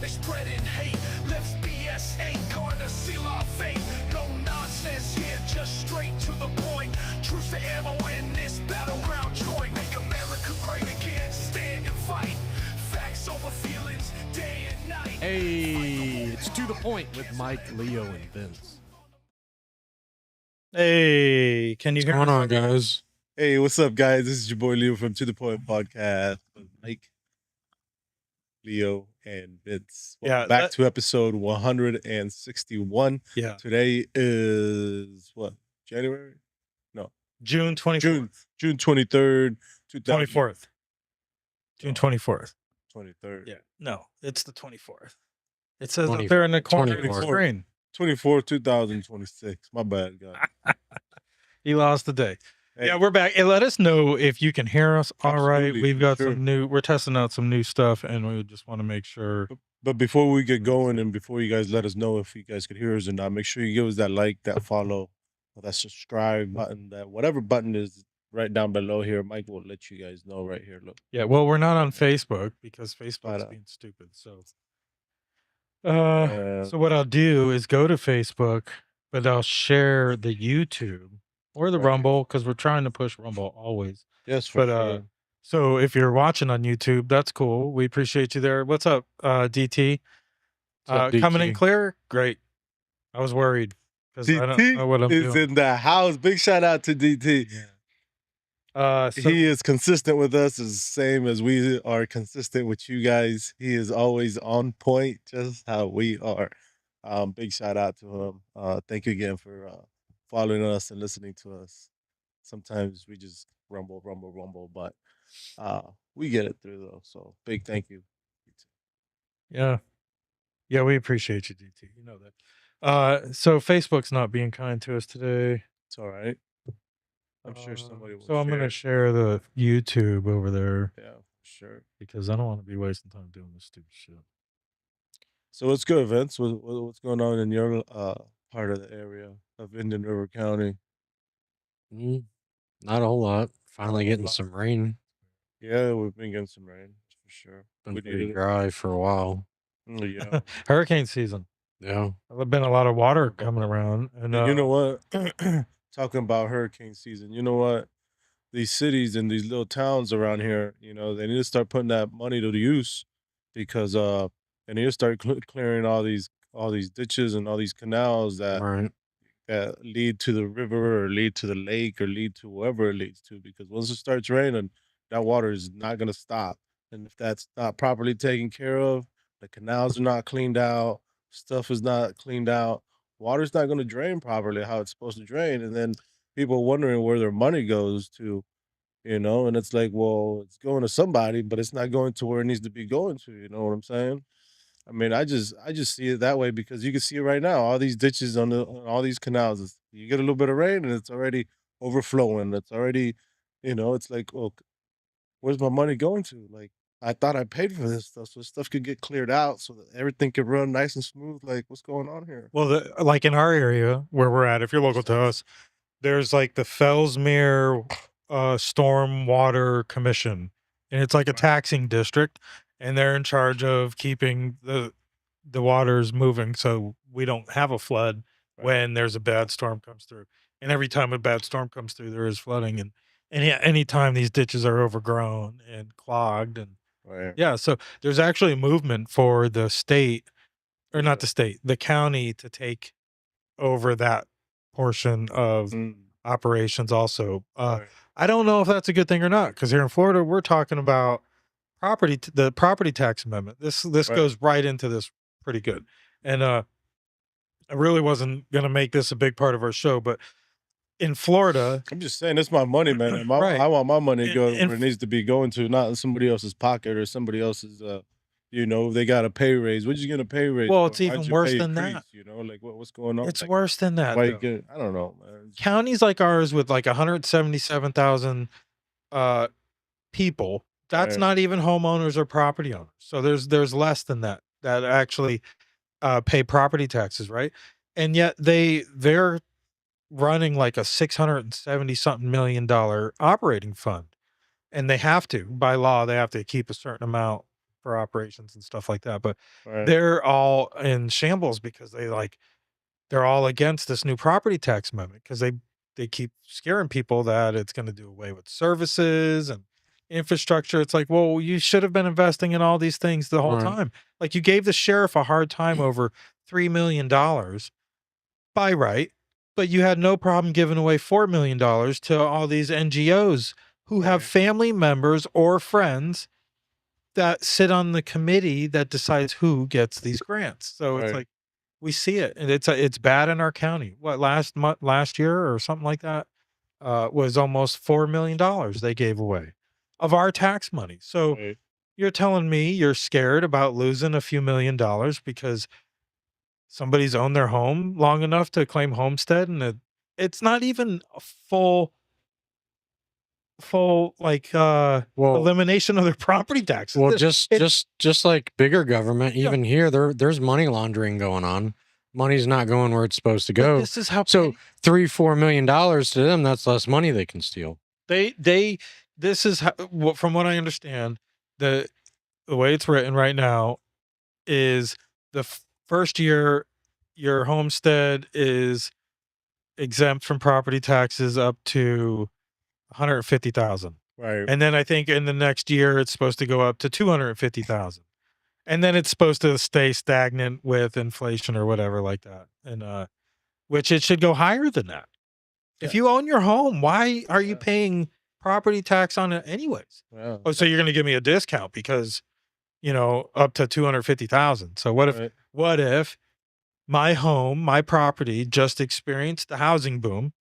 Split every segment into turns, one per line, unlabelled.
They spreading hate. Lips BS ain't gonna seal our fate. No nonsense here, just straight to the point. Truce to ammo in this battleground joint. Make America great again. Stand and fight. Facts over feelings, day and night.
Hey, it's To The Point with Mike, Leo, and Vince.
Hey, can you hear
What's
us?
going on, guys?
Hey, what's up, guys? This is your boy Leo from To The Point Podcast with Mike, Leo, and Vince. Welcome back to episode 161.
Yeah.
Today is what? January? No.
June 24th.
June 23rd,
24th. June 24th.
23rd.
Yeah. No, it's the 24th. It says up there in the corner of the screen.
24, 2026. My bad, guys.
You lost the day.
Hey.
Yeah, we're back. Hey, let us know if you can hear us. All right.
Absolutely,
We've got
sure.
we're testing out some new stuff, and we just want to make sure.
But before we get going and before you guys let us know if you guys could hear us or not, make sure you give us that like, that follow, or that subscribe button, that whatever button is right down below here. Mike will let you guys know right here. Look.
Yeah, well, we're not on Facebook because Facebook's being stupid. So what I'll do is go to Facebook, but I'll share the YouTube or the Rumble because we're trying to push Rumble always.
Yes, for sure.
So if you're watching on YouTube, that's cool. We appreciate you there. What's up, DT?
What's up,
Coming in
DT?
clear? Great. I was worried because I don't know what I'm
is
doing.
in the house. Big shout out to DT.
Yeah.
He is consistent with us, as same as we are consistent with you guys. He is always on point, just how we are. Big shout out to him. Thank you again for following us and listening to us. Sometimes we just rumble, but we get it through though. So big thank you.
Yeah. Yeah, we appreciate you, DT. You know that. So Facebook's not being kind to us today.
It's all right. I'm sure somebody will.
So I'm gonna share the YouTube over there.
Yeah, sure.
Because I don't want to be wasting time doing this stupid shit.
So what's good, Vince? What's going on in your part of the area of Indian River County?
Not a whole lot. Finally getting some rain.
Yeah, we've been getting some rain for sure.
Been pretty dry for a while.
Yeah.
Hurricane season.
Yeah.
There's been a lot of water coming around, and
you know what? Talking about hurricane season, you know what? These cities and these little towns around here, you know, they need to start putting that money to use because they need to start clearing all these ditches and all these canals that lead to the river or lead to the lake or lead to wherever it leads to. Because once it starts raining, that water is not going to stop. And if that's not properly taken care of, the canals are not cleaned out, stuff is not cleaned out, water's not going to drain properly how it's supposed to drain. And then people wondering where their money goes to, you know, and it's like, well, it's going to somebody, but it's not going to where it needs to be going to. You know what I'm saying? I mean, I just see it that way because you can see it right now. All these ditches on all these canals, you get a little bit of rain and it's already overflowing. It's already, you know, it's like, well, where's my money going to? Like, I thought I paid for this stuff so stuff could get cleared out so that everything could run nice and smooth. Like, what's going on here?
Well, like in our area where we're at, if you're local to us, there's like the Fellsmere Storm Water Commission, and it's like a taxing district, and they're in charge of keeping the waters moving so we don't have a flood when there's a bad storm comes through. And every time a bad storm comes through, there is flooding, and anytime these ditches are overgrown and clogged, and yeah, so there's actually a movement for the state, or not the state, the county, to take over that portion of operations also. I don't know if that's a good thing or not, because here in Florida, we're talking about the property tax amendment. This goes right into this pretty good. And I really wasn't going to make this a big part of our show, but in Florida,
I'm just saying, it's my money, man. And I want my money to go where it needs to be going to, not in somebody else's pocket or somebody else's, you know, they got a pay raise. What you going to pay raise?
Well, it's even worse than that.
You know, like what's going on?
It's
like,
worse than that.
I don't know, man.
Counties like ours with like 177,000 people, that's not even homeowners or property owners. So there's less than that actually pay property taxes, right? And yet they're running like a $670 something million operating fund, and they have to, by law, they have to keep a certain amount for operations and stuff like that. But
Right.
they're all in shambles because they're all against this new property tax amendment because they keep scaring people that it's going to do away with services and infrastructure. It's like, well, you should have been investing in all these things the whole
Right.
time. Like you gave the sheriff a hard time over $3 million by right, but you had no problem giving away $4 million to all these NGOs who have
Right.
family members or friends that sit on the committee that decides who gets these grants. So it's
Right.
like we see it, and it's bad in our county. What last year or something like that was almost $4 million they gave away of our tax money. So
Right.
you're telling me you're scared about losing a few $1,000,000 because somebody's owned their home long enough to claim homestead, and it's not even a full like
Well,
elimination of their property taxes.
well,
It-
just like bigger government,
Yeah.
even here, there's money laundering going on. Money's not going where it's supposed to
but
go.
this is how
So $3-4 million to them, that's less money they can steal.
this is how, from what I understand, the way it's written right now is the first year your homestead is exempt from property taxes up to 150,000.
Right.
And then I think in the next year it's supposed to go up to 250,000. And then it's supposed to stay stagnant with inflation or whatever like that. And which it should go higher than that. If
Yeah.
you own your home, why are you
Yeah.
paying property tax on it anyways?
Yeah.
Oh, so you're going to give me a discount because, up to 250,000. So
Right.
what if my home, my property just experienced the housing boom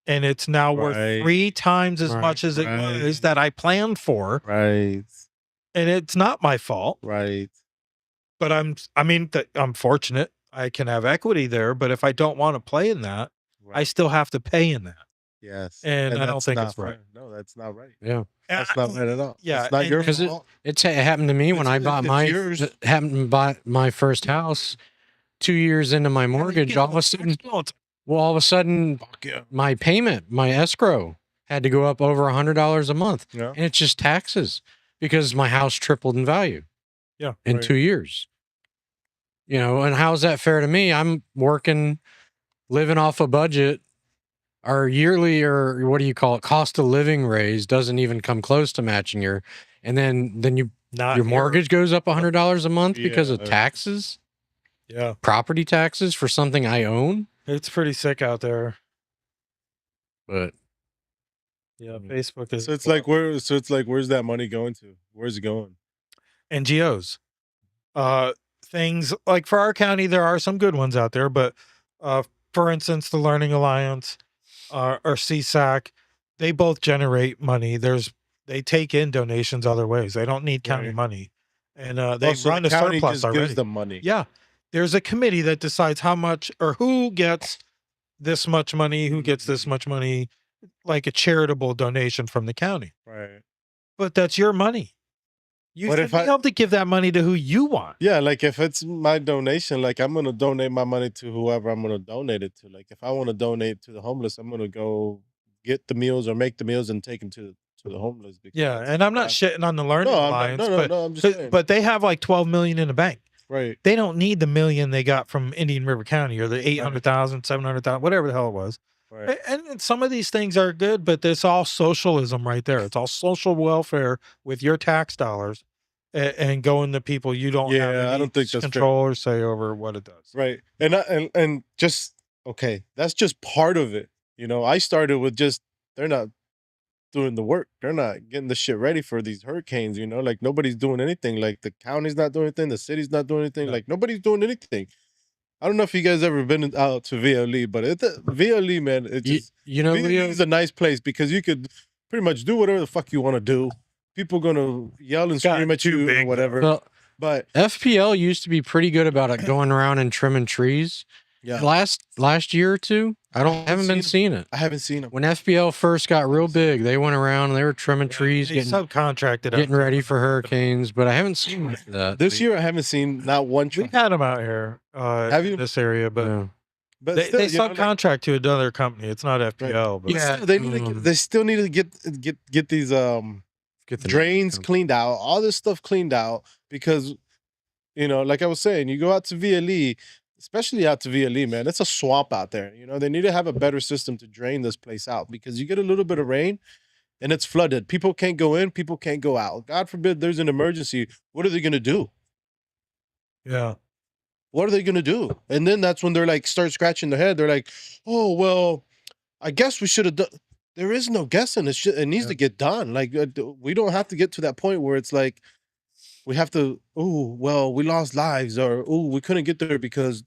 and it's now worth
Right.
3 times as
Right.
much as it
Right.
was that I planned for,
Right.
and it's not my fault,
Right.
but I'm fortunate. I can have equity there, but if I don't want to play in that, I
Right.
still have to pay in that.
Yes.
And I don't
that's
think
not
it's right.
fair. No, that's not right.
Yeah.
That's not right at all.
Yeah,
It's not
and-
your
Because
fault.
it happened to me when I
It's-
bought
it's yours.
it happened to buy my first house 2 years into my mortgage. All of a sudden,
Fuck yeah.
my payment, my escrow had to go up over $100 a month.
Yeah.
And it's just taxes because my house tripled in value
Yeah.
in
Right.
2 years. And how's that fair to me? I'm working, living off a budget. Our yearly, or what do you call it, cost of living raise doesn't even come close to matching and then your
Not here.
mortgage goes up $100 a month because of
Yeah.
taxes,
Yeah.
property taxes for something I own.
It's pretty sick out there.
But
Yeah.
Mhm.
Facebook is
So it's like where's that money going to? Where's it going?
NGOs. Things like for our county, there are some good ones out there, but for instance, the Learning Alliance or CSAC, they both generate money. They take in donations other ways. They don't need county
Right.
money, and they
So
run
the
a
county
surplus
just
already.
gives them money.
Yeah, there's a committee that decides how much or who gets this much money, who gets this much money, like a charitable donation from the county.
Right.
But that's your money. You
What
should
if
be
I-
able to give that money to who you want.
Yeah, like if it's my donation, like I'm gonna donate my money to whoever I'm gonna donate it to. Like if I want to donate to the homeless, I'm gonna go get the meals or make the meals and take them to the homeless. Because
Yeah,
that's
and I'm not
what
shitting on the Learning
No, I'm not-
Alliance,
no, no,
but
no, I'm just saying.
but they have like 12 million in the bank.
Right.
They don't need the million they got from Indian River County or the 800,000, 700,000, whatever the hell it was.
Right.
And some of these things are good, but it's all socialism right there. It's all social welfare with your tax dollars and going to people you don't have
Yeah, I
any
don't think that's fair.
control or say over what it does.
Right. And just okay, that's just part of it. I started with just they're not doing the work. They're not getting the shit ready for these hurricanes, like nobody's doing anything. Like the county's not doing anything, the city's not doing anything,
No.
like nobody's doing anything. I don't know if you guys ever been out to VLE, but VLE, man, it just
Leo,
VLE is a nice place because you could pretty much do whatever the fuck you want to do. People gonna yell and
Got
scream at
too
you or
big,
whatever.
well,
But
FPL used to be pretty good about it, going around and trimming trees.
yeah,
Last year or two, haven't been seeing it.
I haven't seen them.
When FPL first got real big, they went around and they were trimming trees,
They
getting
subcontracted out.
ready for hurricanes. But I haven't seen much of that.
This year I haven't seen not one
We've
truck.
had them out here
Have you?
in this area, but
Yeah.
But
they
still,
subcontract to another company. It's not FPL, but
Yeah.
they still need to get these
Get the
drains cleaned out, all this stuff cleaned out, because, you know, like I was saying, you go out to VLE, especially out to VLE, man, it's a swamp out there. You know, they need to have a better system to drain this place out, because you get a little bit of rain and it's flooded. People can't go in, people can't go out. God forbid there's an emergency. What are they going to do?
Yeah.
What are they going to do? And then that's when they're like, start scratching their head. They're like, oh, well, I guess we should have done. There is no guessing. It needs to get done. Like, we don't have to get to that point where it's like, we have to, oh, well, we lost lives, or, oh, we couldn't get there because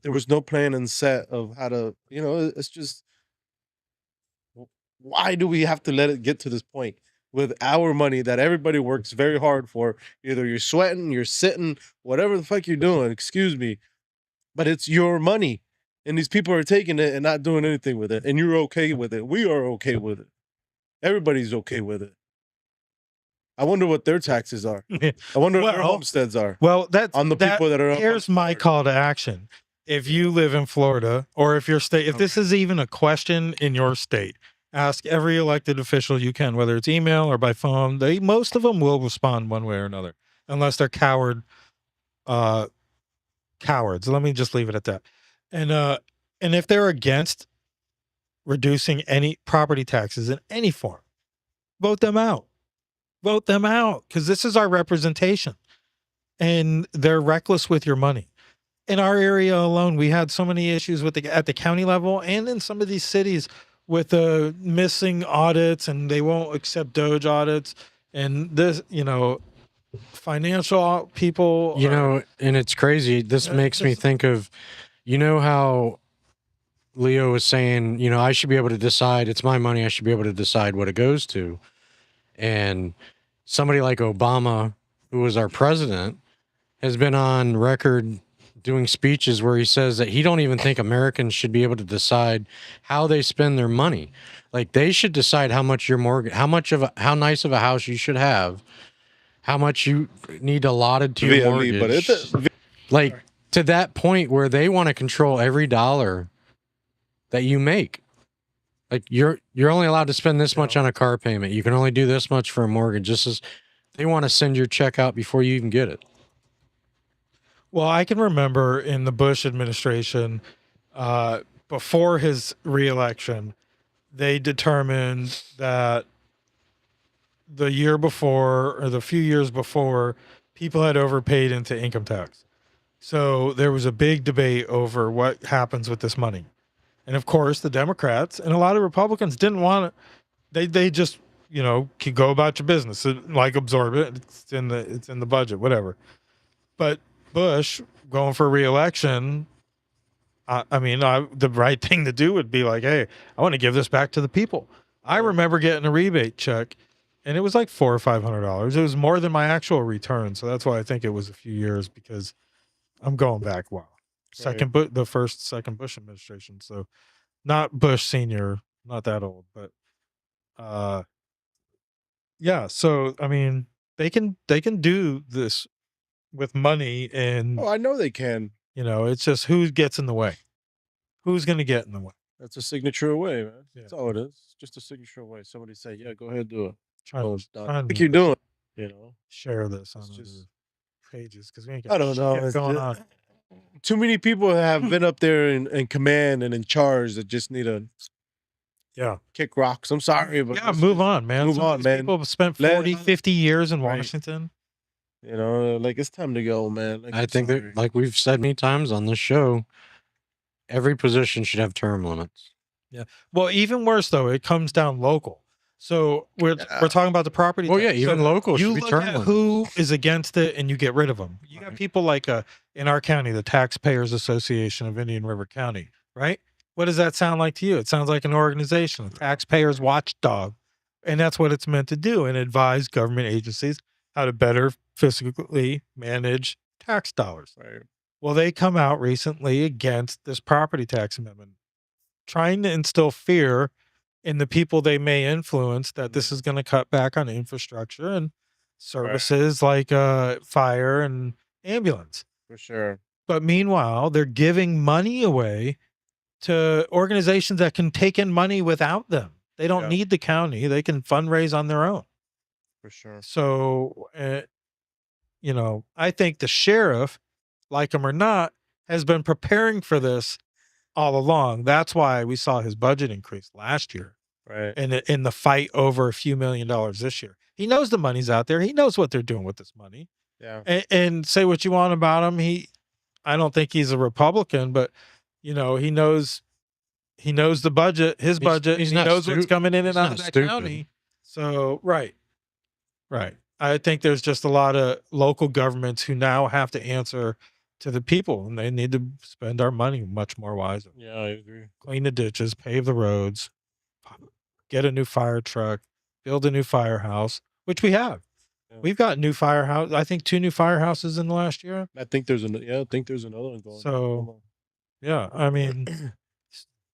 there was no plan and set of how to, you know, it's just, why do we have to let it get to this point with our money that everybody works very hard for? Either you're sweating, you're sitting, whatever the fuck you're doing, excuse me, but it's your money. And these people are taking it and not doing anything with it. And you're okay with it. We are okay with it. Everybody's okay with it. I wonder what their taxes are. I wonder what their homesteads are.
Well, that's
on the people that are up
here's
on
my
Florida.
call to action. If you live in Florida, or if your state, if this is even a question in your state, ask every elected official you can, whether it's email or by phone. Most of them will respond one way or another, unless they're cowards. Let me just leave it at that. And if they're against reducing any property taxes in any form, vote them out. Vote them out, because this is our representation, and they're reckless with your money. In our area alone, we had so many issues with at the county level and in some of these cities with missing audits, and they won't accept Doge audits. And this, you know, financial people,
You know, and it's crazy. This makes me think of, you know, how Leo was saying, you know, I should be able to decide. It's my money. I should be able to decide what it goes to. And somebody like Obama, who was our president, has been on record doing speeches where he says that he don't even think Americans should be able to decide how they spend their money. Like, they should decide how much your mortgage, how nice of a house you should have, how much you need allotted to your mortgage.
But it's
like, to that point where they want to control every dollar that you make. Like, you're only allowed to spend this much on a car payment. You can only do this much for a mortgage. They want to send your check out before you even get it.
Well, I can remember in the Bush administration, before his reelection, they determined that the year before, or the few years before, people had overpaid into income tax. So there was a big debate over what happens with this money. And of course, the Democrats and a lot of Republicans didn't want it. They just, you know, could go about your business, like absorb it. It's in the budget, whatever. But Bush going for re-election, the right thing to do would be like, hey, I want to give this back to the people. I remember getting a rebate check, and it was like $400 or $500. It was more than my actual return, so that's why I think it was a few years, because I'm going back. Wow, second Bush administration. So not Bush senior, not that old, but yeah. So I mean, they can do this with money, and
I know they can.
You know, it's just who gets in the way. Who's going to get in the way?
That's a signature away, man.
Yeah.
That's all it is. It's just a signature away. Somebody say, "Yeah, go ahead, do it."
Trying
you're doing. You know,
share this on
It's just-
pages, because we ain't
I
got
don't know.
shit
It's
going
just-
on.
Too many people have been up there in command and in charge that just need to
Yeah.
kick rocks. I'm sorry, but
Yeah,
it's
move
just-
on, man.
move
Some of
on,
these
man.
People have spent
Let-
40, 50 years in
Right.
Washington.
You know, like, it's time to go, man. Like,
I
I'm
think
sorry.
that, like we've said many times on this show, every position should have term limits.
Well, even worse though, it comes down local. So we're talking about the property.
Well,
tax.
yeah, even
So
local
you
should be
look
term
at
limits.
who is against it, and you get rid of them. You got
Right.
people like in our county, the Taxpayers Association of Indian River County, right? What does that sound like to you? It sounds like an organization, a taxpayers watchdog, and that's what it's meant to do, and advise government agencies how to better fiscally manage tax dollars.
Right.
Well, they come out recently against this property tax amendment, trying to instill fear in the people they may influence that this is going to cut back on infrastructure and services like fire and ambulance.
For sure.
But meanwhile, they're giving money away to organizations that can take in money without them. They don't
Yeah.
need the county. They can fundraise on their own.
For sure.
So, you know, I think the sheriff, like him or not, has been preparing for this all along. That's why we saw his budget increase last year,
Right.
and in the fight over a few $1,000,000 this year. He knows the money's out there. He knows what they're doing with this money.
Yeah.
And say what you want about him, I don't think he's a Republican, but you know, he knows the budget, his budget.
he's
He
not
knows what's coming in and
he's
out
not
of that
stupid.
county. So, right. I think there's just a lot of local governments who now have to answer to the people, and they need to spend our money much more wisely.
Yeah, I agree.
Clean the ditches, pave the roads, get a new fire truck, build a new firehouse, which we have.
Yeah.
We've got new firehouse. I think 2 new firehouses in the last year.
I think there's another one going.
So, yeah, I mean,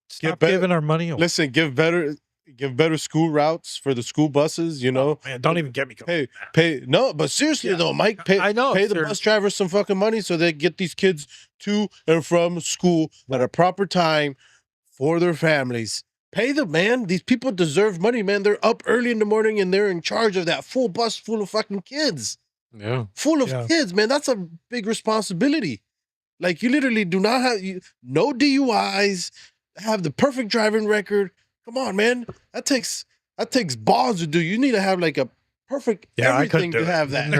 stop
better-
giving our money away.
Listen, give better school routes for the school buses. You know,
Man, don't even get me going.
pay. No, but seriously
Yeah,
though, Mike, pay.
I know,
Pay the
serious.
bus drivers some fucking money so they get these kids to and from school at a proper time for their families. Pay them, man. These people deserve money, man. They're up early in the morning and they're in charge of that full bus full of fucking kids.
Yeah.
Full of
Yeah.
kids, man. That's a big responsibility. Like you literally do not have no DUIs, have the perfect driving record. Come on, man. That takes balls to do. You need to have like a perfect
Yeah, I couldn't
everything
do
to
it.
have that.
And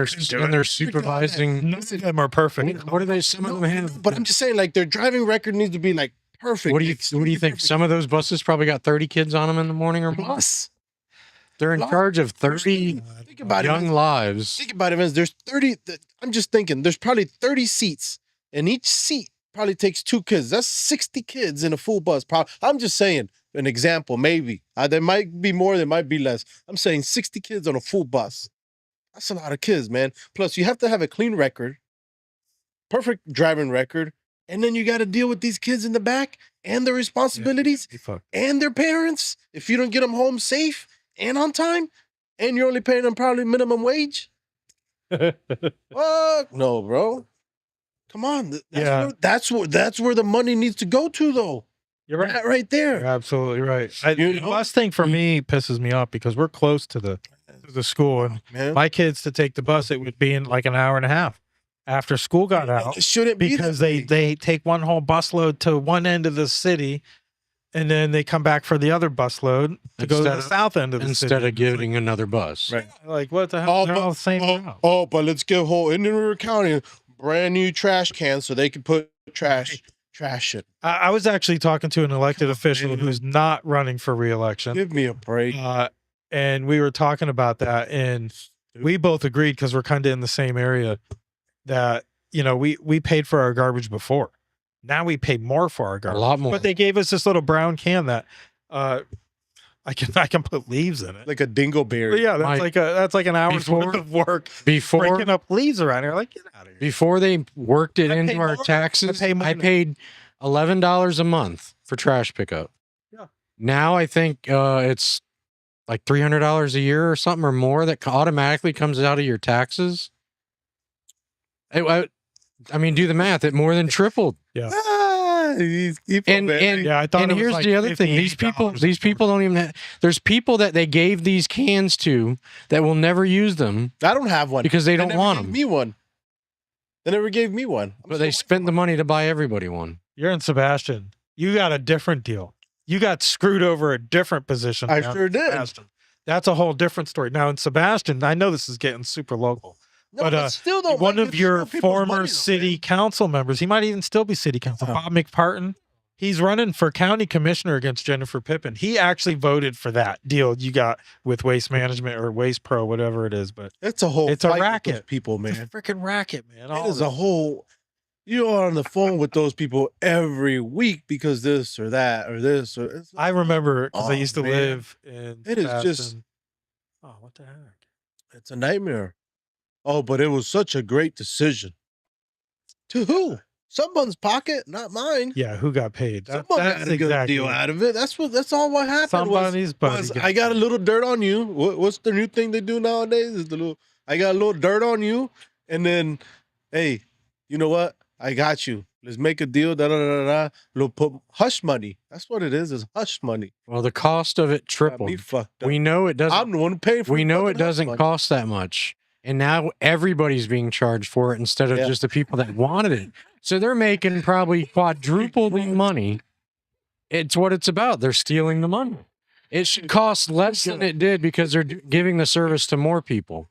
they're supervising.
None of them are perfect.
What do they? Some of them have.
But I'm just saying, like their driving record needs to be like perfect.
What do you think? Some of those buses probably got 30 kids on them in the morning or more.
Plus,
They're in charge of 30
think about it.
young
Vince.
lives.
Think about it, Vince. There's 30. I'm just thinking. There's probably 30 seats, and each seat probably takes 2 kids. That's 60 kids in a full bus. I'm just saying an example. Maybe there might be more. There might be less. I'm saying 60 kids on a full bus. That's a lot of kids, man. Plus, you have to have a clean record, perfect driving record, and then you got to deal with these kids in the back and their responsibilities and their parents. If you don't get them home safe and on time, and you're only paying them probably minimum wage. Fuck no, bro. Come on. That's where the money needs to go to, though.
You're right.
That right there.
You're absolutely right.
You
The
know?
bus thing for me pisses me off because we're close to the school, and
Man.
my kids to take the bus, it would be in like an hour and a half after school got out,
It shouldn't be
because
that way.
they take one whole busload to one end of the city, and then they come back for the other busload to go to the south end of the city.
Instead of giving another bus.
Right.
Like, what the hell? They're all the same route.
But let's give whole Indian River County brand new trash cans so they can put trash in.
I was actually talking to an elected official who's not running for reelection.
Give me a break.
And we were talking about that, and we both agreed, because we're kind of in the same area, that, you know, we paid for our garbage before. Now we pay more for our garbage.
A lot more.
But they gave us this little brown can that I can put leaves in it.
Like a dingleberry.
Yeah, that's like an hour's
before-
worth of work
Before
breaking up leaves around here. Like, get out of here.
before they worked it
I
into
pay
our
more.
taxes,
I pay more
I
than-
paid $11 a month for trash pickup.
Yeah.
Now I think it's like $300 a year or something or more that automatically comes out of your taxes. I mean, do the math. It more than tripled.
These people,
And
man.
and
Yeah, I thought
and
it was
here's
like
the other thing. These
$58
people don't even have, there's people that they gave these cans to that will never use them
I don't have one
because they don't
never
want
gave
them.
me one. They never gave me one.
But they spent the money to buy everybody one.
You're in Sebastian. You got a different deal. You got screwed over a different position.
I
down
sure
in
did.
Sebastian. That's a whole different story. Now in Sebastian, I know this is getting super local.
No,
but,
still though,
One
Mike,
of
it's
your
still people's
former
money, though,
city
man.
council members, he might even still be city council, Bob McParton. He's running for county commissioner against Jennifer Pippin. He actually voted for that deal you got with Waste Management or Waste Pro, whatever it is. But
It's a whole
It's a
fight with
racket.
those people,
it's a
man.
freaking racket, man.
It is a whole. You're on the phone with those people every week because this or that or this or. It's
I remember because I
Oh,
used to
man.
live in.
It is just-
Sebastian. Oh, what the heck?
It's a nightmare. Oh, but it was such a great decision. To who? Someone's pocket, not mine.
Yeah, who got paid?
Someone got a good deal out of it. That's all what happened.
Somebody's buddy
was
got
I got a little dirt on you. What's the new thing they do nowadays? Is the little I got a little dirt on you, and then, hey, you know what? I got you. Let's make a deal. Da da da da. We'll put hush money. That's what it is hush money.
Well, the cost of it
Got
tripled.
me fucked up.
We know it doesn't.
I'm the one paying for.
We
the
know it
fucking hush
doesn't
money.
cost that much, and now everybody's being charged for it instead of
Yeah.
just the people that wanted it. So they're making probably quadruple the money. It's what it's about. They're stealing the money. It should cost less than it did because they're giving the service to more people.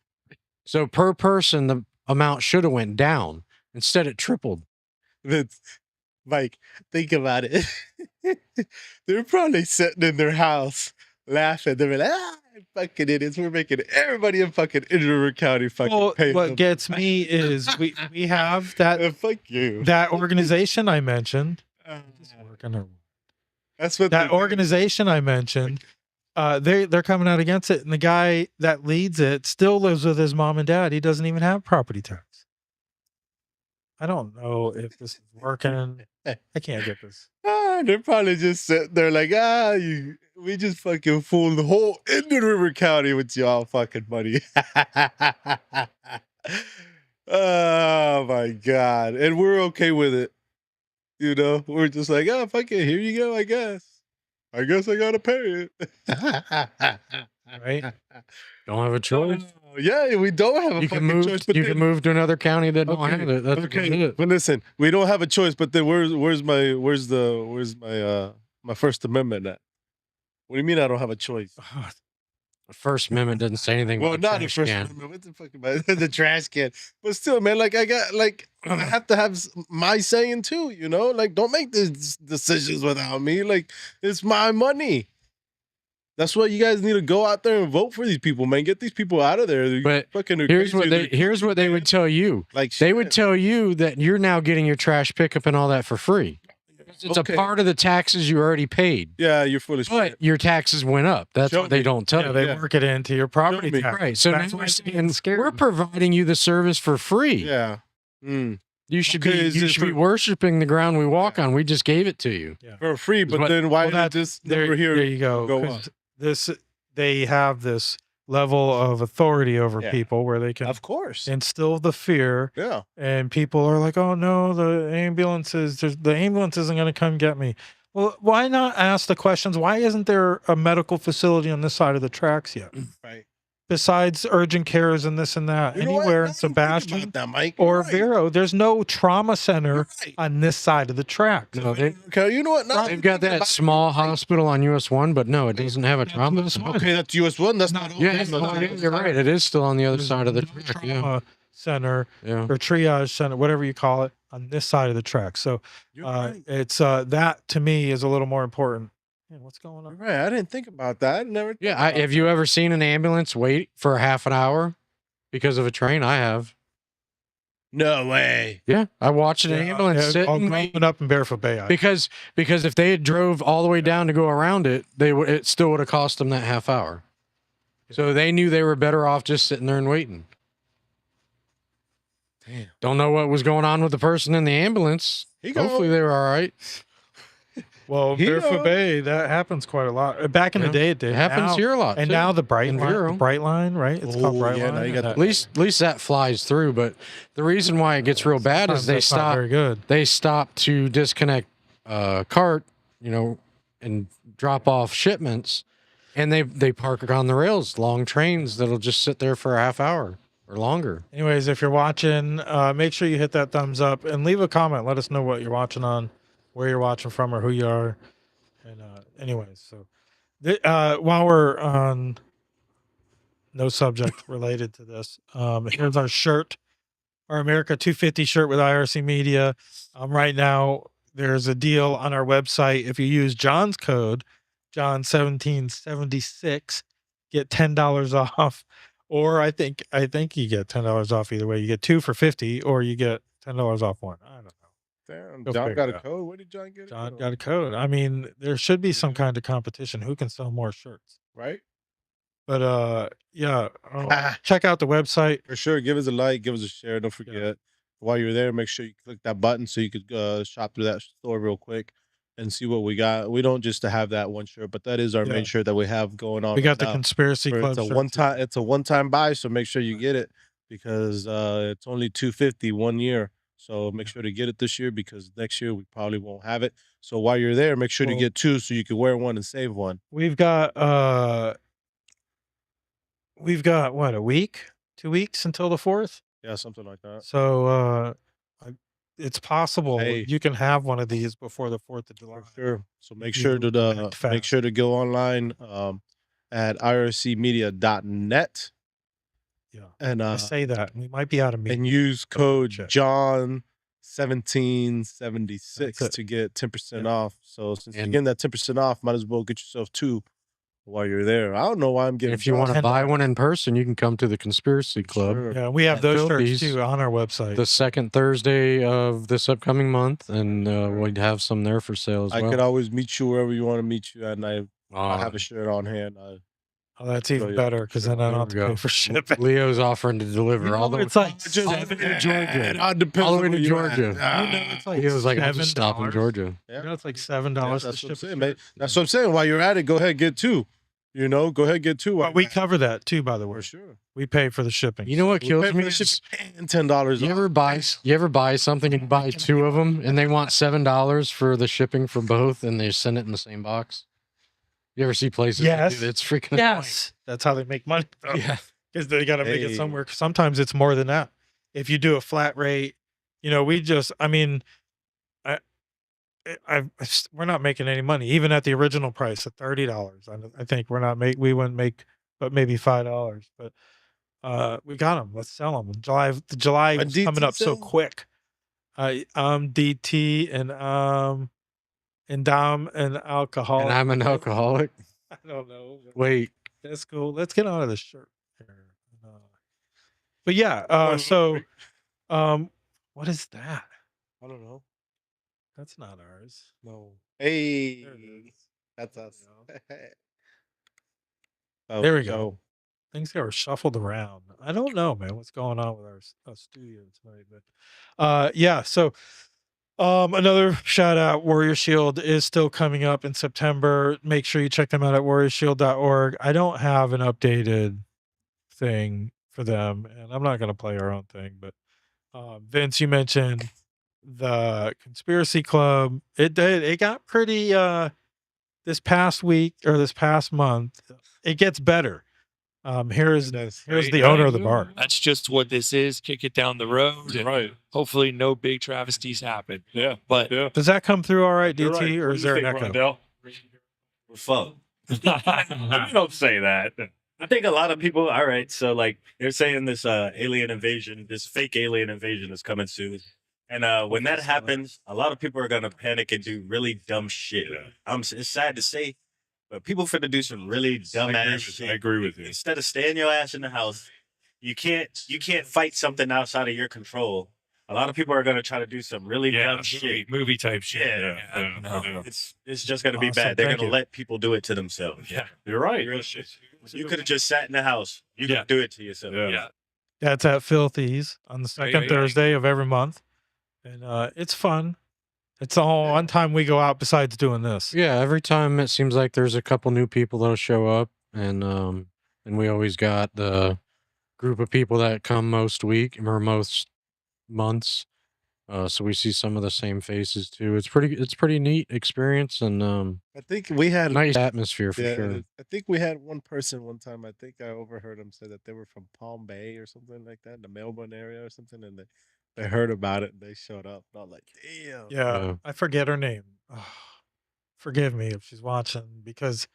So per person, the amount should have went down. Instead, it tripled.
That's, Mike, think about it. They're probably sitting in their house laughing. They're like, fucking idiots. We're making everybody in fucking River County fucking
Well,
pay
what
them.
gets me is we have that
Fuck you.
that organization I mentioned. Just working or-
That's what
That
they-
organization I mentioned. They're coming out against it, and the guy that leads it still lives with his mom and dad. He doesn't even have property tax. I don't know if this is working. I can't get this.
They're probably just sitting there like, we just fucking fooled the whole Indian River County with y'all fucking money. Oh my God. And we're okay with it. You know, we're just like, fuck it, here you go, I guess. I guess I gotta pay it.
Right?
Don't have a choice.
Yeah, we don't have a
You
fucking
can move.
choice. But
You
then-
can move to another county that don't
Okay,
have it. That's
okay,
it.
but listen, we don't have a choice. But then where's my First Amendment at? What do you mean I don't have a choice?
The First Amendment doesn't say anything.
Well,
about
not the
trash
First
can.
Amendment. What the fuck about the trash can? But still, man, like I have to have my saying too. You know, like don't make these decisions without me. Like it's my money. That's why you guys need to go out there and vote for these people, man. Get these people out of there. They're
But
fucking
Here's
crazy.
what they.
They're
Here's what they would tell you.
like.
They would
shit.
tell you that you're now getting your trash pickup and all that for free. It's
Okay.
a part of the taxes you already paid,
Yeah, you're full of
but
shit.
your taxes went up. That's
Show
what they
me.
don't tell
Yeah,
you.
they
Yeah.
work it into your property
me.
tax.
Right. So
That's
now
why
we're
it's
saying
scary.
we're providing you the service for free.
Yeah. Mm.
You should
Okay,
be
is
you
it
should be
for-
worshiping the ground we walk on. We just gave it to you.
For free, but
what-
then why
Well,
did this
there,
number here
there you go.
go
'cause
up?
they have this level of authority over
Yeah.
people where they can
Of course.
instill the fear,
Yeah.
and people are like, "Oh no, the ambulance isn't going to come get me." Well, why not ask the questions? Why isn't there a medical facility on this side of the tracks yet?
Right.
Besides urgent cares and this and that,
You know what?
anywhere
Now
in
you think
Sebastian
about that, Mike.
or
You're right.
Vero, there's no trauma center
You're right.
on this side of the tracks.
No, they,
Okay, you know what? Now
they've got that small hospital on US 1, but no, it doesn't have a trauma.
Okay, that's US one. That's not.
Yeah,
okay,
it's
no,
not-
that's-
you're right. It is still on the other
There's
side of the
no
track. Yeah.
trauma center
Yeah.
or triage center, whatever you call it, on this side of the track. So
You're right.
it's that to me is a little more important. Man, what's going
You're
on?
right. I didn't think about that. I never.
Yeah.
thought about
Have you ever seen an ambulance wait for a half an hour because of a train? I have.
that. No way.
Yeah. I watched an ambulance sit
all
and wait
growing up in Barefoot Bay.
because if they had drove all the way down to go around it, it still would have cost them that half hour. So they knew they were better off just sitting there and waiting.
Damn.
Don't know what was going on with the person in the ambulance.
He go-
Hopefully they were all right.
Well,
He
Barefoot
know.
Bay, that happens quite a lot. Back in the
Yeah.
day, it did.
It happens
Now-
here a lot.
And
too.
now the bright
In
line,
Vero.
right? It's called
Oh,
bright
yeah,
line.
now you got
and
the-
that-
At least that flies through. But the reason why it gets real bad is
sometimes
they
that's not
stop.
very good.
They stop to disconnect cart, and drop off shipments, and they park on the rails. Long trains that'll just sit there for a half hour or longer.
Anyways, if you're watching, make sure you hit that thumbs up and leave a comment. Let us know what you're watching on, where you're watching from, or who you are. And anyways, so while we're on no subject related to this, here's our shirt, our America 250 shirt with IRC Media. Right now, there's a deal on our website. If you use John's code, John1776, get $10 off. Or I think you get $10 off either way. You get 2 for $50, or you get $10 off one. I don't know.
Damn,
Go
John
figure
got
it
a
out.
code. Where did John get it?
John
from?
got a code. I mean, there should be some kind of competition. Who can sell more shirts?
Right?
But check out the website.
For sure. Give us a like. Give us a share. Don't forget. While you're there, make sure you click that button so you could shop through that store real quick and see what we got. We don't just to have that one shirt, but that is our
Yeah.
main shirt that we have going on.
We got
right
the
now.
Conspiracy Club.
It's a
shirts.
one time buy, so make sure you get it because it's only $250 1 year. So make sure to get it this year because next year we probably won't have it. So while you're there, make sure to
Well-
get 2 so you can wear one and save one.
We've got what, a week, 2 weeks until the 4th.
Yeah, something like that.
So it's possible
Hey.
you can have one of these before the 4th of July.
For sure. So make
you
sure
act
to
fast.
make sure to go online at ircmedia.net
Yeah.
and
I say that we might be out of meat.
and use code
check.
John 1776
That's it.
to get 10%
Yeah.
off. So since you're
And-
getting that 10% off, might as well get yourself 2 while you're there. I don't know why I'm
And
getting
if you want to
$10.
buy one in person, you can come to the Conspiracy Club
Sure.
Yeah, we have
at
those shirts
Philby's,
too on our website.
the second Thursday of this upcoming month, and we'd have some there for sale as
I
well.
could always meet you wherever you want to meet you, and I
Ah,
have a shirt on hand.
Oh, that's
Show
even
you.
better because then I
there
don't have
we
to
go.
pay for shipping.
Leo's offering to deliver
You know,
all the
it's like
Just
$7
to Georgia.
It depends
All the
on
way
where
to
you at.
Georgia.
it's like
Leo's like, I'll just stop in
$7.
Georgia.
Yeah.
You know, it's like
Yeah,
$7 to
that's what I'm
ship. a
saying,
shirt.
mate. That's what I'm saying. While you're at it, go ahead and get 2. You know, go ahead and get 2.
But we cover that too, by the way.
for sure.
We pay for the shipping.
You know what
We
kills
pay for
me?
the
is
shipping and $10
You
off.
ever buy something and buy 2 of them, and they want $7 for the shipping for both, and they send it in the same box? You ever see places? that do
Yes.
that? It's freaking
Yes, that's how they make money.
annoying. Yeah.
Because they got to make it
Hey.
somewhere. Sometimes it's more than that. If you do a flat rate, you know, we're not making any money even at the original price of $30. I think we wouldn't make, but maybe $5. But we got them. Let's sell them. July
When
is coming
DT
up so
sell?
quick. DT and Dom and alcohol.
And I'm an alcoholic.
I don't know.
Wait,
That's cool. Let's get out of this shirt. Here. But yeah, what is that?
I don't know.
That's not ours.
No. Hey,
There it is.
that's
There
us.
we
Oh,
There we go. Things got shuffled around. I don't know, man, what's going on with our studio tonight, but yeah. So another shout out, Warrior Shield is still coming up in September. Make sure you check them out at warriorshield.org. I don't have an updated thing for them, and I'm not going to play our own thing, but Vince, you mentioned the Conspiracy Club. It got pretty this past week or this past month. It gets better. Here's the owner of the bar.
That's just what this is. Kick it down the road. And
Right.
hopefully no big travesties happen.
Yeah.
But
Yeah.
Does that come through all right,
You're
DT,
right.
or
What
is
do you
there an
think,
echo?
Rondell?
We're fucked. You don't say that. I think a lot of people, all right, so like they're saying this alien invasion, this fake alien invasion is coming soon. And when that happens, a lot of people are gonna panic and do really dumb shit.
Yeah.
It's sad to say, but people finna do some really dumb ass shit.
I agree with you.
Instead of staying your ass in the house, you can't fight something outside of your control. A lot of people are gonna try to do some really dumb shit.
movie type shit.
Yeah,
Yeah.
It's just gonna be
Awesome,
bad. They're
thank
gonna
you.
let people do it to themselves.
Yeah.
You're right.
Real shit. You could have just sat in the house. You
Yeah.
could do it to yourself.
Yeah.
Yeah.
That's at Filthy's on the second
yeah.
Thursday of every month, and it's fun. It's the whole one time we go out besides doing this.
yeah. Every time it seems like there's a couple new people that'll show up, and we always got the group of people that come most most months. So we see some of the same faces too. It's pretty neat experience, and
I think we had
nice atmosphere for
yeah,
sure.
I think we had one person one time. I think I overheard them say that they were from Palm Bay or something like that, the Melbourne area or something, and they heard about it and they showed up. And I was like, damn.
Yeah,
Yeah.
I forget her name. Forgive me if she's watching because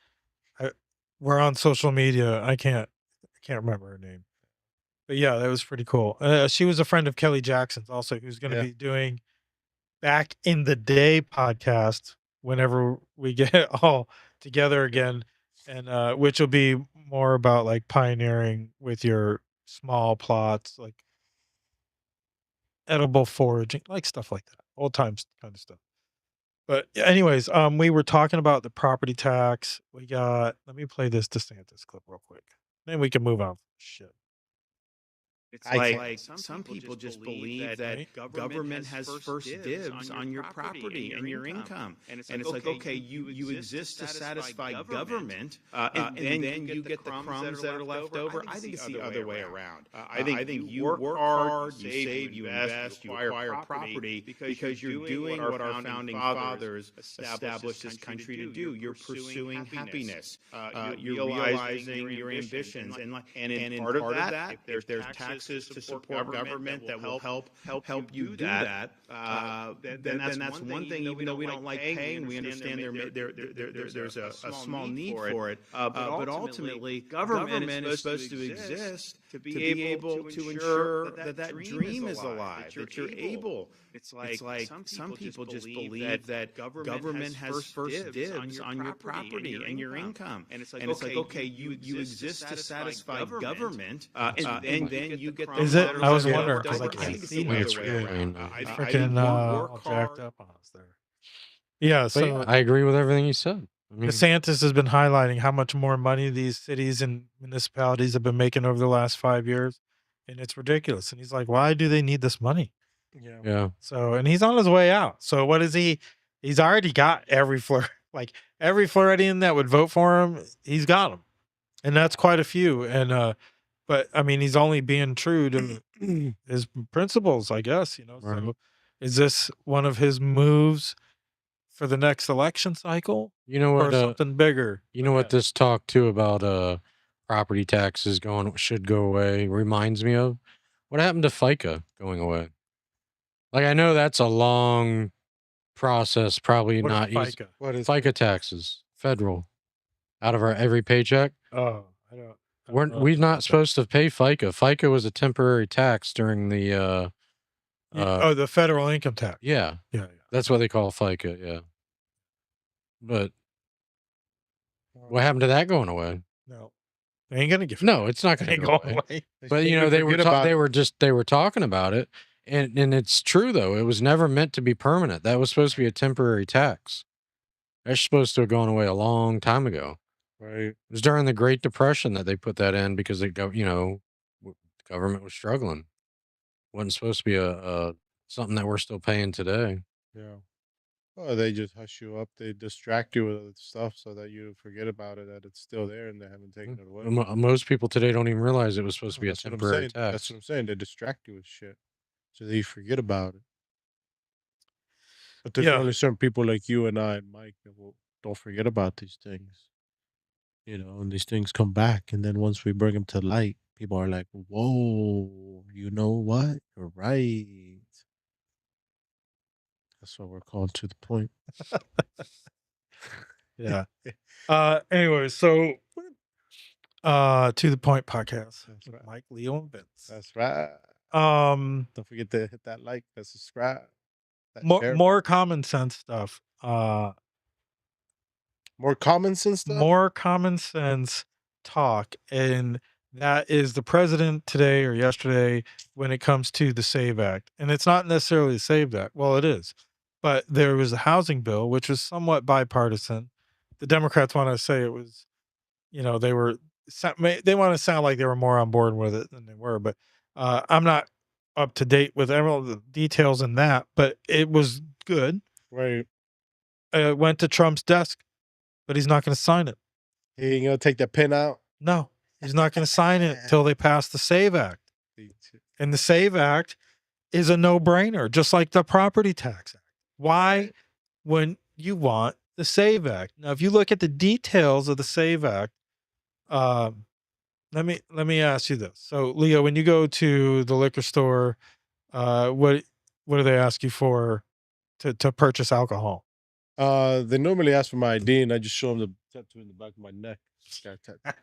we're on social media. I can't remember her name. But yeah, that was pretty cool. She was a friend of Kelly Jackson's also, who's going to
Yeah.
be doing Back in the Day podcast whenever we get all together again, and which will be more about like pioneering with your small plots, like edible foraging, like stuff like that, old times kind of stuff. But anyways, we were talking about the property tax. Let me play this DeSantis clip real quick. Then we can move on. Shit.
It's like some people just believe that government has first dibs on your property and your income. And it's like, okay, you exist to satisfy government, and then you get the crumbs that are left over. I think it's the other way around. I think you work hard, you save, you invest, you acquire property because you're doing what our founding fathers established this country to do. You're pursuing happiness. You're realizing your ambitions. And in part of that, if there's taxes to support government that will help you do that, then that's one thing. Even though we don't like paying, we understand there's a small need for it. But ultimately, government is supposed to exist to be able to ensure that dream is alive, that you're able. It's like some people just believe that government has first dibs on your property and your income. And it's like, okay, you exist to satisfy government, and then you get the
Is it? I was
left
wondering because I
over.
can't
think
see
it's
my
the other
screen.
way around.
I
think
Freaking
you
all
work
jacked
hard.
up on us there. Yeah,
But
so
I agree with everything you said. I mean,
DeSantis has been highlighting how much more money these cities and municipalities have been making over the last 5 years, and it's ridiculous. And he's like, "Why do they need this money?"
yeah.
So, and he's on his way out. So, what is he? He's already got every like every Floridian that would vote for him. He's got them, and that's quite a few. And but I mean, he's only being true to his principles, I guess.
Right.
So, is this one of his moves for the next election cycle,
You know
or
what?
something bigger?
You know
But
what this talk too about property taxes should go away reminds me of? What happened to FICA going away? Like I know that's a long process, probably
what is
not easy.
FICA?
What is
FICA taxes, federal, out of our every paycheck.
Oh, I don't.
We're not supposed to pay FICA. FICA was a temporary tax during the
Oh, the federal income tax.
yeah,
Yeah.
that's what they call FICA. Yeah, but what happened to that going away?
No, they ain't gonna get.
No, it's not
It
going to
ain't
go
going
away.
away.
But you know, they were talking about it, and it's true though. It was never meant to be permanent. That was supposed to be a temporary tax. That's supposed to have gone away a long time ago.
right.
It was during the Great Depression that they put that in because the government was struggling. Wasn't supposed to be a something that we're still paying today.
Yeah. Oh, they just hush you up. They distract you with other stuff so that you forget about it, that it's still there and they haven't taken it away.
Most people today don't even realize it was supposed to be a
That's what I'm
temporary
saying.
tax.
That's what I'm saying. They distract you with shit so that you forget about it. But there's
Yeah.
only certain people like you and I and Mike that don't forget about these things. And these things come back. And then once we bring them to light, people are like, whoa, you know what? You're right. That's what we're called to the point.
Yeah. Anyway, so to the point podcast
That's
with
right.
Mike, Leo, and Vince.
That's right.
Um,
Don't forget to hit that like, that subscribe, that share.
more common sense stuff.
More common sense stuff.
More common sense talk, and that is the president today or yesterday when it comes to the SAVE Act. And it's not necessarily the SAVE Act. Well, it is, but there was a housing bill which was somewhat bipartisan. The Democrats want to say it was, they want to sound like they were more on board with it than they were, but I'm not up to date with all the details in that, but it was good.
Right.
It went to Trump's desk, but he's not going to sign it.
He ain't gonna take that pen out.
No, he's not going to sign it till they pass the SAVE Act. And the SAVE Act is a no-brainer, just like the Property Tax Act. Why wouldn't you want the SAVE Act? Now, if you look at the details of the SAVE Act, let me ask you this. So, Leo, when you go to the liquor store, what do they ask you for to purchase alcohol?
They normally ask for my ID, and I just show them the tattoo in the back of my neck.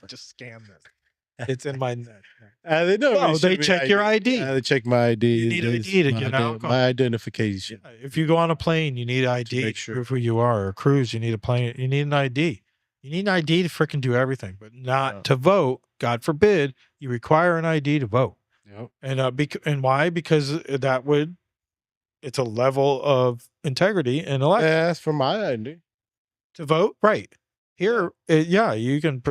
Just scan this. It's in my neck.
They don't.
No,
really show
they
me
check your ID.
Yeah, they check my ID.
You need ID to get alcohol.
My identification.
Yeah, if you go on a plane, you need ID
make
to
sure.
prove who you are. Or a cruise, you need an ID. You need an ID to freaking do everything, but not to vote. God forbid you require an ID to vote.
Yep.
And and why? Because it's a level of integrity in election.
Yeah, that's for my ID.
To vote, right? Here, you can.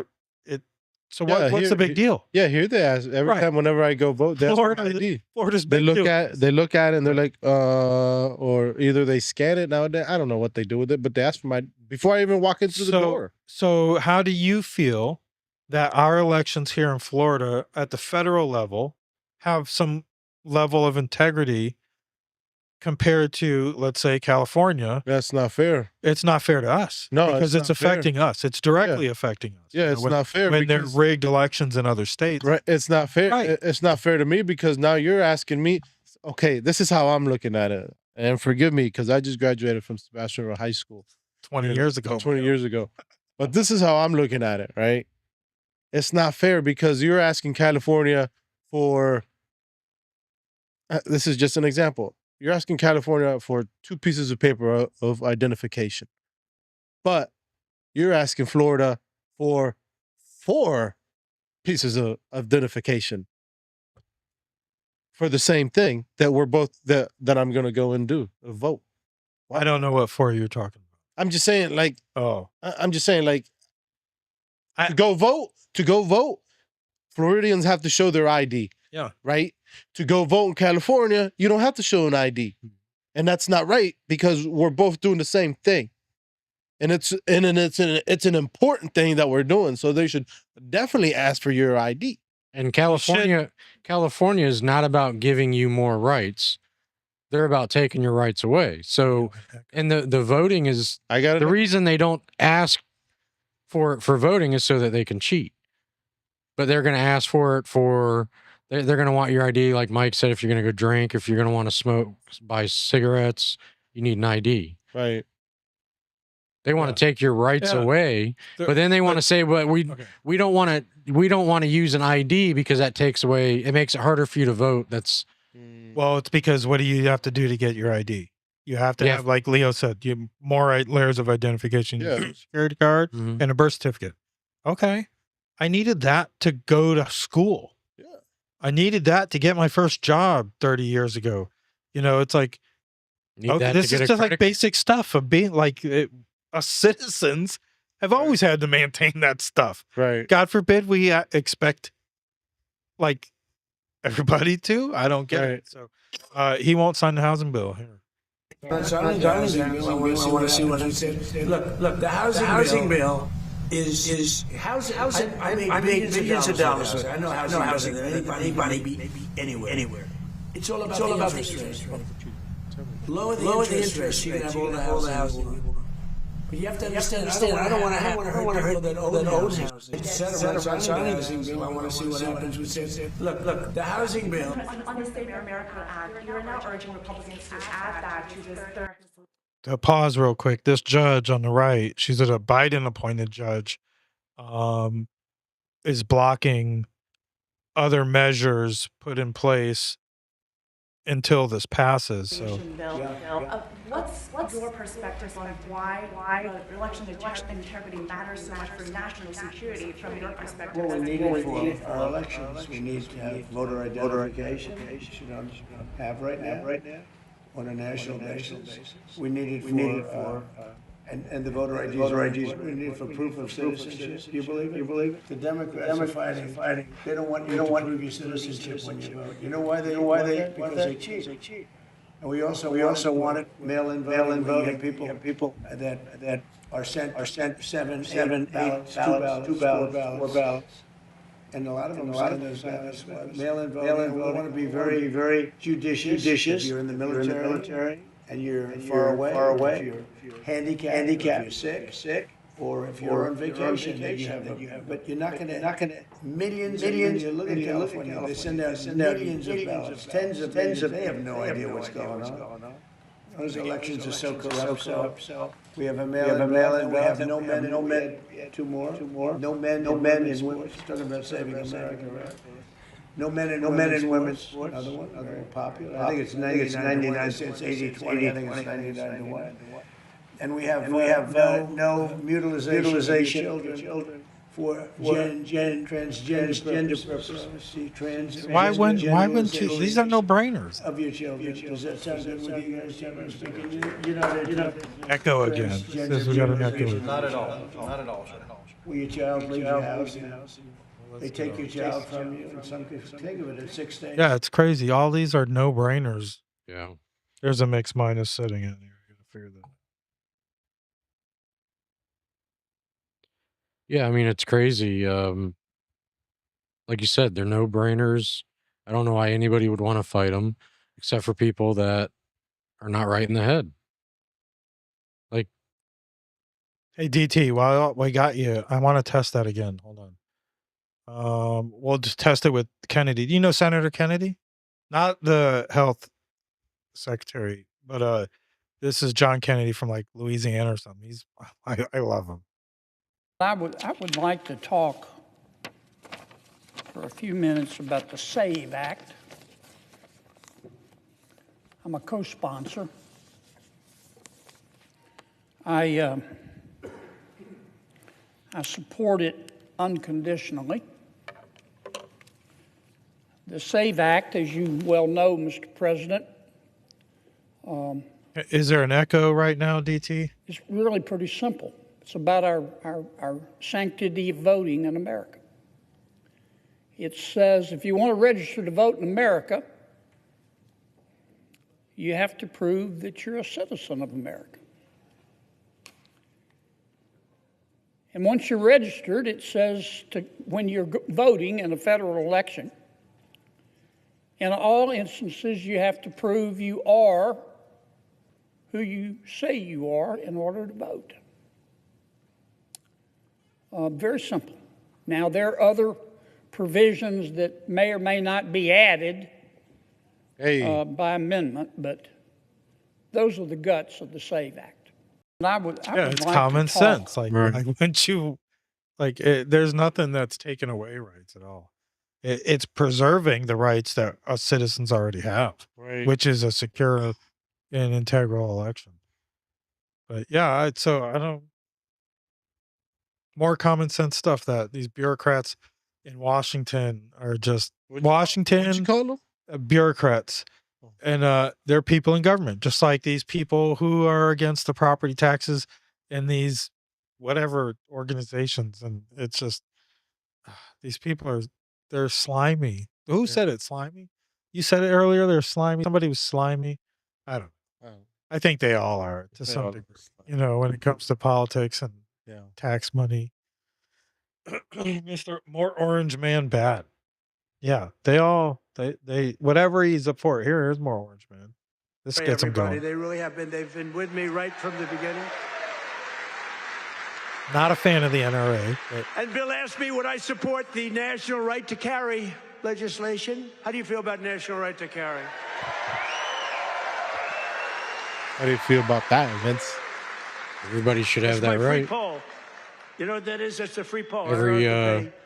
So
Yeah,
what's the big deal?
Yeah, here they ask every
Right.
time whenever I go vote. They ask for my ID.
Florida's
They
big
look
deal.
at it and they're like, or either they scan it nowadays. I don't know what they do with it, but they ask for my before I even walk into the door.
So how do you feel that our elections here in Florida at the federal level have some level of integrity compared to, let's say, California?
That's not fair.
It's not fair to us.
No,
because
it's
it's
not fair.
affecting us. It's directly affecting us.
Yeah, it's not fair
when there are
because-
rigged elections in other states.
Right. It's not fair.
Right.
It's not fair to me because now you're asking me, okay, this is how I'm looking at it. And forgive me because I just graduated from Sebastian High School
20 years ago.
20 years ago. But this is how I'm looking at it, right? It's not fair because you're asking California for, this is just an example. You're asking California for 2 pieces of paper of identification. But you're asking Florida for 4 pieces of identification for the same thing that we're both that I'm going to go and do a vote.
I don't know what for you're talking about.
I'm just saying, like,
Oh,
I'm just saying, like, to go vote, Floridians have to show their ID.
Yeah.
Right. To go vote in California, you don't have to show an ID, and that's not right because we're both doing the same thing, and it's an important thing that we're doing. So they should definitely ask for your ID.
And California is not about giving you more rights. They're about taking your rights away. So, and the voting is the reason they don't ask for voting is so that they can cheat. But they're going to ask for it they're going to want your ID. Like Mike said, if you're going to go drink, if you're going to want to smoke, buy cigarettes, you need an ID.
Right.
They want to take your rights away, but then they want to say, "But we don't want to use an ID because that takes away. It makes it harder for you to vote." That's
well, it's because what do you have to do to get your ID? You have to have, like Leo said, you more layers of identification. You have a security card and a birth certificate. Okay, I needed that to go to school.
Yeah,
I needed that to get my first job 30 years ago. You know, it's like this is just like basic stuff of being like. Us citizens have always had to maintain that stuff.
Right.
God forbid we expect like everybody to. I don't get it. So he won't sign the housing bill here.
I want to see what it says. Look, the housing bill is housing. I make millions of dollars with it. I know housing than anybody anywhere. It's all about the interest rate. Lower the interest, you can have all the housing. But you have to understand. I don't want to hurt people that own houses. Instead of signing the housing bill, I want to see what happens with it. Look, the housing bill.
On the Save America Act, you are now urging Republicans to add that to this third.
To pause real quick, this judge on the right, she's a Biden-appointed judge, is blocking other measures put in place until this passes. So.
What's your perspective on why election integrity matters so much for national security from your perspective?
What we need for our elections, we need to have voter identification. We should have right now on a national basis. We need it for and the voter IDs. We need it for proof of citizenship. Do you believe it? The Democrats are fighting. They don't want you to prove your citizenship when you vote. You know why they want that? Because they cheat. And we also want it mail-in voting. People that are sent 7, 8 ballots, 2 ballots, 4 ballots. And a lot of them send those ballots. Mail-in voting. We want to be very judicious. If you're in the military and you're far away, if you're handicapped, if you're sick, or if you're on vacation, but you're not going to millions. You look at California, they send out millions of ballots, tens of millions. They have no idea what's going on. Those elections are so corrupt. So we have a mail-in. We have no men. 2 more. No men and women. Talking about saving America, right? No men and women. Another one, very popular. I think it's 99 cents, 80-20. I think it's 99-1. And we have no mutilization of children for transgender purposes.
Why wouldn't you? These are no-brainers.
Of your children. Does that sound good with you guys, gentlemen? You're not
Echo again. Says we got an echo.
Not at all. Will your child leave your house? They take your job from you, in some cases, think of it as 6 days.
Yeah, it's crazy. All these are no-brainers.
Yeah.
There's a mixed minus sitting in here. You gotta figure that.
Yeah, I mean, it's crazy. Like you said, they're no-brainers. I don't know why anybody would want to fight them, except for people that are not right in the head. Like,
Hey, DT, while we got you, I want to test that again. Hold on. We'll just test it with Kennedy. Do you know Senator Kennedy? Not the health secretary, but this is John Kennedy from like Louisiana or something. I love him.
I would like to talk for a few minutes about the SAVE Act. I'm a co-sponsor. I support it unconditionally. The SAVE Act, as you well know, Mr. President,
Is there an echo right now, DT?
is really pretty simple. It's about our sanctity of voting in America. It says if you want to register to vote in America, you have to prove that you're a citizen of America. And once you're registered, it says when you're voting in a federal election, in all instances, you have to prove you are who you say you are in order to vote. Very simple. Now, there are other provisions that may or may not be added by amendment, but those are the guts of the SAVE Act. And I would
It's
like
common
to talk,
sense. Like once you, there's nothing that's taken away rights at all. It's preserving the rights that us citizens already have,
Right.
which is a secure and integral election. But yeah, so I don't. More common sense stuff that these bureaucrats in Washington are just
What'd
Washington
you call them?
bureaucrats, and they're people in government, just like these people who are against the property taxes in these whatever organizations, and it's just these people they're slimy. Who said it? Slimy? You said it earlier. They're slimy. Somebody was slimy. I don't know. I think they all are to
They
some
all
degree.
are
You know, when it comes to politics and
Yeah.
tax money. Mr. More Orange Man bad. Yeah, they whatever he's up for. Here's more Orange Man. This gets him
Everybody,
going.
they really have been. They've been with me right from the beginning.
Not a fan of the NRA, but
And Bill asked me, would I support the national right to carry legislation? How do you feel about national right to carry?
How do you feel about that, Vince?
everybody should have
That's my
that
free
right.
poll. You know what that is? That's a free poll. I
Every
don't have to pay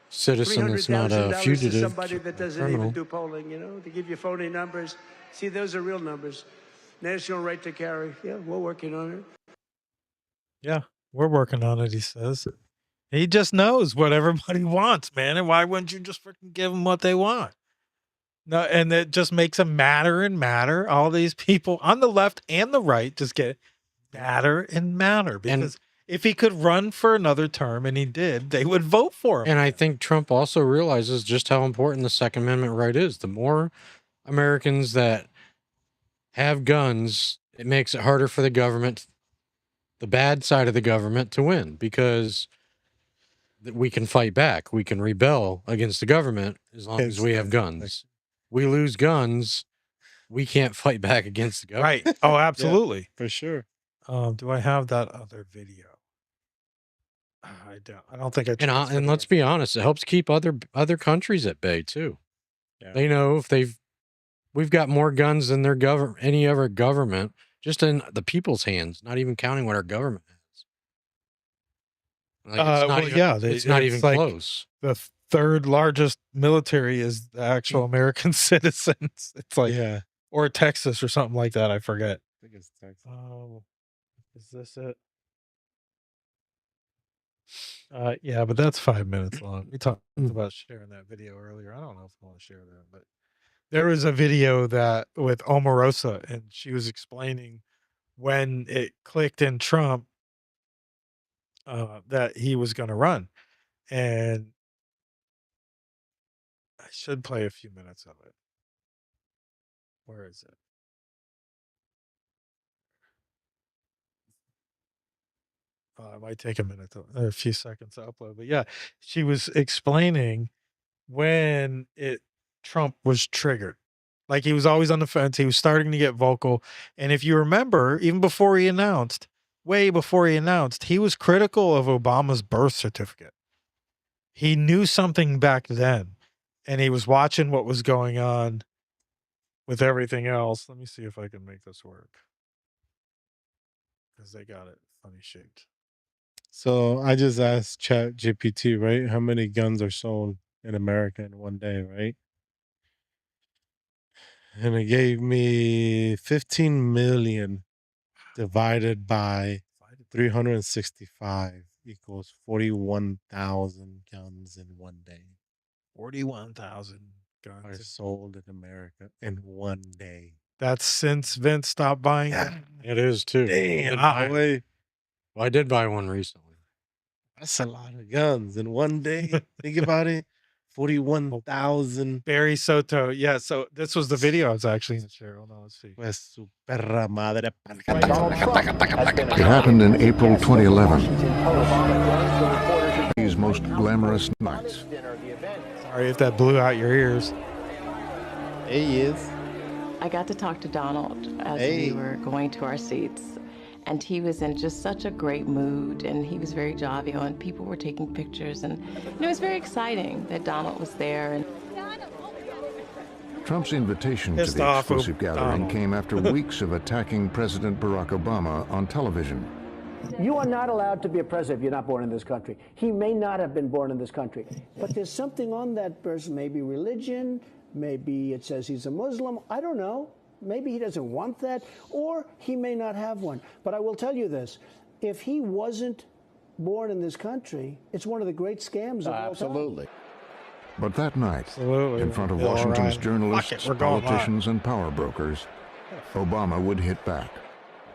citizen that's not a
$300,000 to
fugitive,
somebody that doesn't
criminal.
even do polling, you know? They give you phony numbers. See, those are real numbers. National right to carry. Yeah, we're working on it.
yeah, we're working on it, he says. He just knows what everybody wants, man. And why wouldn't you just freaking give them what they want? No, and it just makes them madder and madder. All these people on the left and the right just get madder and madder because if he could run for another term, and he did, they would vote for him.
And I think Trump also realizes just how important the Second Amendment right is. The more Americans that have guns, it makes it harder for the government, the bad side of the government, to win because we can fight back. We can rebel against the government as long as we have guns. We lose guns, we can't fight back against the government.
Right. Oh, absolutely.
Yeah, for sure.
Do I have that other video? I don't think I.
And let's be honest, it helps keep other countries at bay too.
Yeah.
They know if we've got more guns than any other government, just in the people's hands, not even counting what our government has. Like, it's not even
like
close.
The third largest military is the actual American citizens. It's like, or Texas or something like that. I forget.
I think it's Texas.
Is this it? Yeah, but that's 5 minutes long. We talked about sharing that video earlier. I don't know if I want to share that, but there was a video that with Omarosa, and she was explaining when it clicked in Trump that he was going to run, and should play a few minutes of it. Where is it? It might take a few seconds to upload, but yeah, she was explaining when Trump was triggered. Like, he was always on the fence. He was starting to get vocal. And if you remember, even before he announced, way before he announced, he was critical of Obama's birth certificate. He knew something back then, and he was watching what was going on with everything else. Let me see if I can make this work, because they got it funny shaped.
So I just asked Chat GPT, right? How many guns are sold in America in one day, right? And it gave me 15 million divided by 365 equals 41,000 guns in one day
41,000
are
guns.
sold in America in one day.
That's since Vince stopped buying
Yeah.
them.
It is too.
Damn,
Well, I did buy one recently.
that's a lot of guns in one day. Think about it. 41,000.
Barry Soto. Yeah, so this was the video I was actually going to share. Hold on, let's see.
Pues su perra madre.
It happened in April 2011. These most glamorous nights.
Sorry if that blew out your ears.
He is.
I got to talk to Donald as we were going to our seats, and he was in just such a great mood, and he was very jovial, and people were taking pictures, and it was very exciting that Donald was there. And
Trump's invitation to the exclusive gathering came after weeks of attacking President Barack Obama on television.
You are not allowed to be a president if you're not born in this country. He may not have been born in this country, but there's something on that person, maybe religion, maybe it says he's a Muslim, I don't know. Maybe he doesn't want that, or he may not have one. But I will tell you this, if he wasn't born in this country, it's one of the great scams of all time. Absolutely.
But that night, in front of Washington's journalists, politicians, and power brokers, Obama would hit back.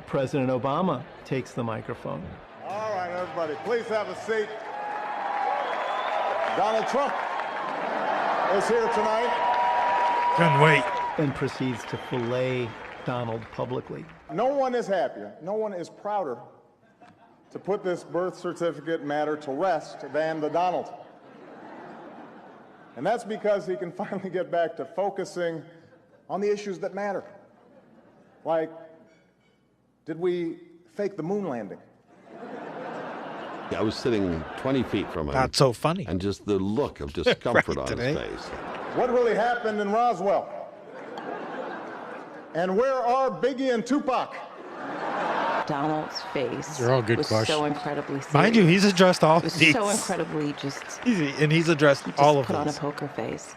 President Obama takes the microphone.
All right, everybody, please have a seat. Donald Trump is here tonight.
Couldn't wait.
And proceeds to fillet Donald publicly.
No one is happier, no one is prouder to put this birth certificate matter to rest than the Donald. And that's because he can finally get back to focusing on the issues that matter. Like, did we fake the moon landing?
I was sitting 20 feet from him.
Not so funny.
And just the look of discomfort
Right
on
today.
his face.
What really happened in Roswell? And where are Biggie and Tupac?
Donald's face
These are all good
was
questions.
so incredibly serious.
Mind you, he's addressed all
It was
these.
so incredibly just
And he's addressed all of
put on a
these.
poker face.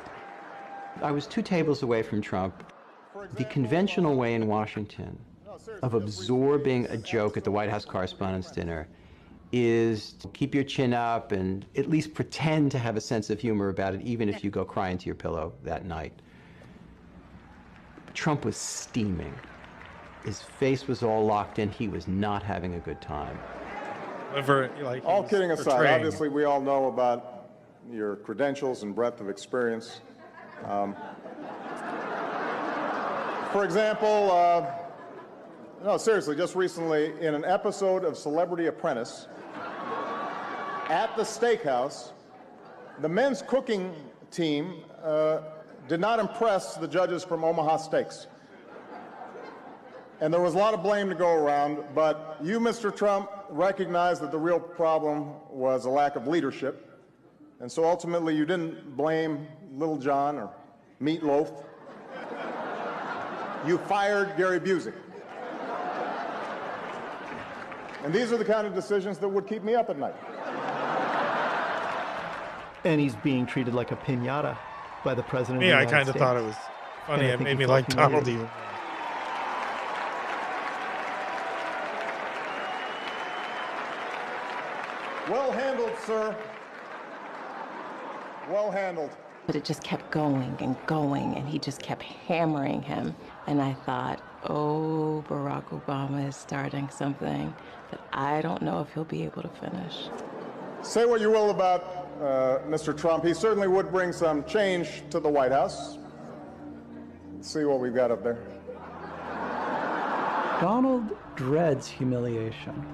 I was 2 tables away from Trump. The conventional way in Washington of absorbing a joke at the White House Correspondents' Dinner is to keep your chin up and at least pretend to have a sense of humor about it, even if you go cry into your pillow that night. Trump was steaming. His face was all locked in. He was not having a good time.
All kidding aside, obviously we all know about your credentials and breadth of experience. For example, no, seriously, just recently in an episode of Celebrity Apprentice at the steakhouse, the men's cooking team did not impress the judges from Omaha Steaks. And there was a lot of blame to go around, but you, Mr. Trump, recognized that the real problem was a lack of leadership. And so ultimately you didn't blame Little John or Meatloaf. You fired Gary Busey. And these are the kind of decisions that would keep me up at night.
And he's being treated like a piñata by the president.
Me,
of
I
the
kind
United
of thought it
States.
was funny.
And I
It
think
made
he
me
felt
like Donald
humiliated.
even more.
Well handled, sir. Well handled.
But it just kept going, and he just kept hammering him. And I thought, oh, Barack Obama is starting something that I don't know if he'll be able to finish.
Say what you will about Mr. Trump, he certainly would bring some change to the White House. Let's see what we've got up there.
Donald dreads humiliation,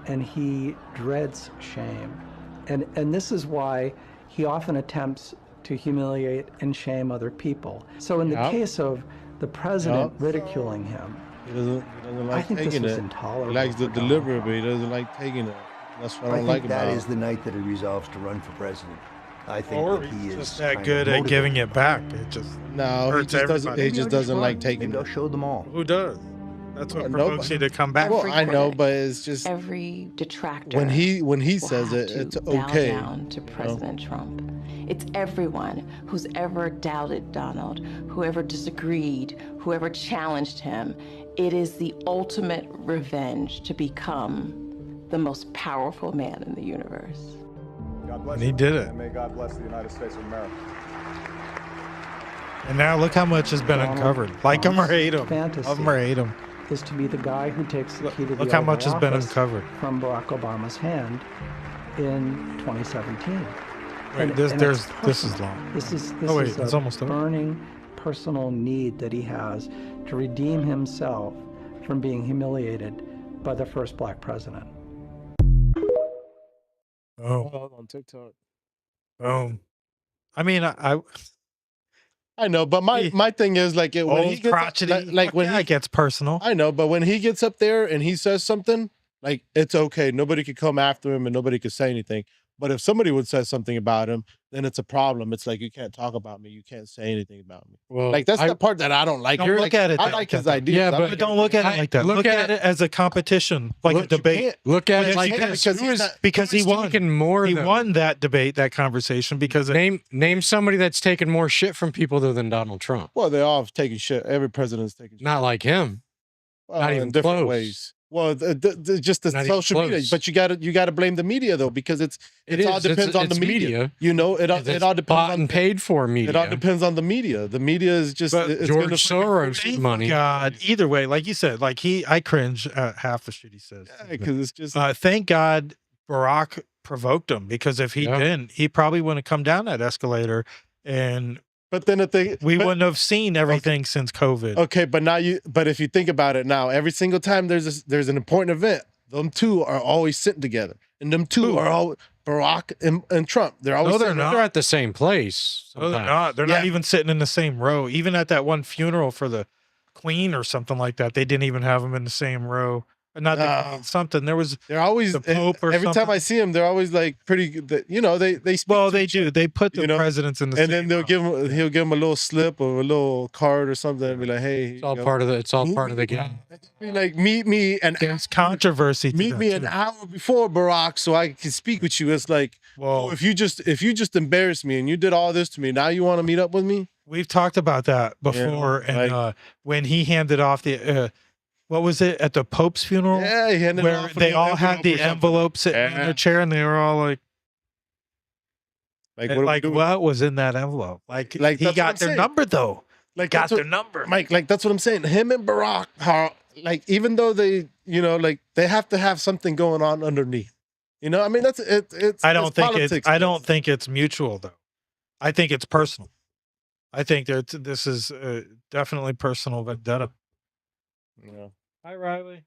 and he dreads shame. And this is why he often attempts to humiliate and shame other people. So in the case of the president ridiculing him,
He doesn't like
I think this
taking
was
it.
intolerable
He likes the
for Donald
delivery, but he doesn't like taking it. That's what I don't like
think that
about
is
him.
the night that he resolves to run for president. I think
Or
that he
he's
is
just that
kind
good
of
at
motivated.
giving it back. It just
No, he
hurts
just doesn't.
everybody.
He
Maybe
just
I'll
doesn't
run.
like taking
Maybe I'll
it.
show them all.
Who does? That's what
Well,
provokes you to come back.
Well, I know, but it's just
Every detractor
when he
will
says
have
it,
to
it's
bow
okay.
down to President Trump. It's everyone who's ever doubted Donald, whoever disagreed, whoever challenged him. It is the ultimate revenge to become the most powerful man in the universe.
God bless
And he
you,
did it.
And may God bless the United States of America.
And now look how much has been uncovered. Like him or hate him.
fantasy
Love him or hate him.
is to be the guy who takes the key to the
Look how
Oval
much has been
Office
uncovered.
from Barack Obama's hand in 2017.
Wait, this is long.
This is
Oh, wait,
is
it's
a
almost over.
burning personal need that he has to redeem himself from being humiliated by the first black president.
Oh,
on TikTok.
boom. I mean,
I know, but my thing is like when he
old
gets
crotchety.
like when he
it gets personal.
I know, but when he gets up there and he says something, like it's okay. Nobody could come after him and nobody could say anything. But if somebody would say something about him, then it's a problem. It's like you can't talk about me. You can't say anything about me.
Well,
Like that's the part that I don't like.
Don't
You're
look
like,
at it
I
that-
like his
that-
ideas.
Yeah,
I
but
like
Don't look at it like that.
Look
Look
at
at it as a competition, like a
Look, you
debate.
can't-
Look at
Well,
it like
you can't
this.
because
Who
he's
is-
not-
Because he
who's
won.
taking more
He
though?
won that debate, that conversation, because
Name somebody that's taken more shit from people than Donald Trump.
Well, they all have taken shit. Every president's taken shit.
Not like him. Not even
in different
close.
ways. Well, just the
Not even
social media,
close.
but you got to blame the media though, because it
It
all
is.
depends on
It's
the media. You know, it all depends
bought
on
and paid for media.
It all depends on the media. The media is just it's
George
gonna
Soros
Thank
money.
God, either way, like you said, like I cringe at half the shit he says.
because it's just
Thank God Barack provoked him, because if he didn't, he probably wouldn't have come down that escalator, and
But then
we wouldn't have seen everything since COVID.
Okay, but if you think about it now, every single time there's an important event, them two are always sitting together, and them two are all Barack and Trump. They're always
No, they're
sitting
not.
They're at the same place.
No, they're
sometimes.
not. They're not even sitting in the same row. Even at that one funeral for the Queen or something like that, they didn't even have them in the same row. Not the Queen, something. There was
They're always
the Pope or
every
something.
time I see them, they're always like pretty good. You know, they speak
Well, they do. They put the presidents in the
and
same
then he'll give him a little slip or a little card or something and be like, hey,
It's all part of the. It's all part of the game.
Be like, meet me and
there's controversy.
meet me an hour before Barack so I can speak with you. It's like,
well,
if you just embarrassed me and you did all this to me, now you want to meet up with me?
We've talked about that before, and when he handed off the what was it at the Pope's funeral?
Yeah, he handed
where
off
they
an
all had
envelope or
the
something.
envelope sitting in their chair, and they were all like,
what are we doing?
what was in that envelope? Like he
that's what
got
I'm
their
saying.
number though.
Like
got
that's what-
their number.
Mike, like that's what I'm saying. Him and Barack, how like even though they, like they have to have something going on underneath. You know, I mean that's it. It's
I don't think
politics.
I don't think it's mutual though. I think it's personal. I think that this is definitely personal vendetta.
Yeah.
Hi, Riley.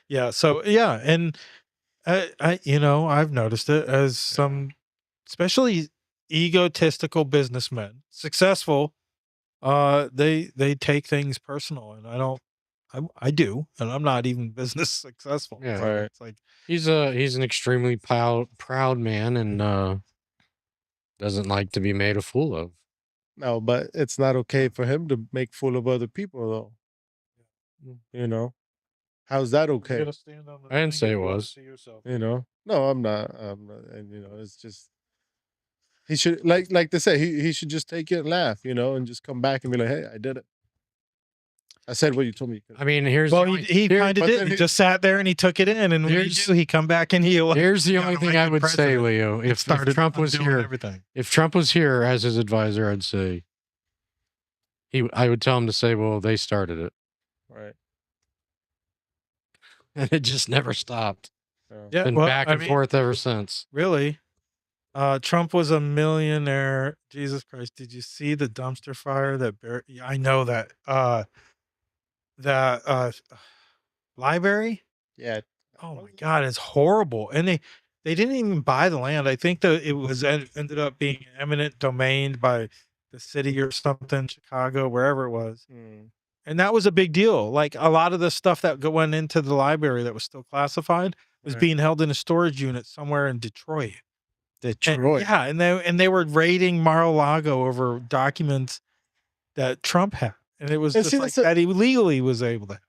Yeah. So yeah, and I've noticed it as some, especially egotistical businessmen, successful. They take things personal, and I do, and I'm not even business successful.
Yeah.
So it's like
He's an extremely proud man, and doesn't like to be made a fool of.
No, but it's not okay for him to make fool of other people though. You know, how's that okay?
I didn't say it was.
You know, no, I'm not. And it's just he should like they say he should just take it and laugh, and just come back and be like, hey, I did it. I said what you told me.
I mean, here's
well,
the only-
he
here-
kind of
but
did.
then
He
he-
just sat there and he took it in, and when he
Here's-
do, he come back and he.
Here's the only thing I
elected
would say,
president.
Leo. If
started
Trump was
undoing
here,
everything.
if Trump was here as his advisor, I'd say I would tell him to say, well, they started it.
Right.
And it just never stopped.
Yeah,
Been
well,
back
I
and
mean,
forth ever since.
really. Trump was a millionaire. Jesus Christ! Did you see the dumpster fire that? Yeah, I know that. That library.
Yeah.
Oh my God, it's horrible. And they didn't even buy the land. I think that it was ended up being eminent domain by the city or something, Chicago, wherever it was. And that was a big deal. Like a lot of the stuff that went into the library that was still classified was
Right.
being held in a storage unit somewhere in Detroit.
Detroit.
Yeah, and they were raiding Mar-a-Lago over documents that Trump had, and it was
And
just
see,
like
that's
that he legally was able to.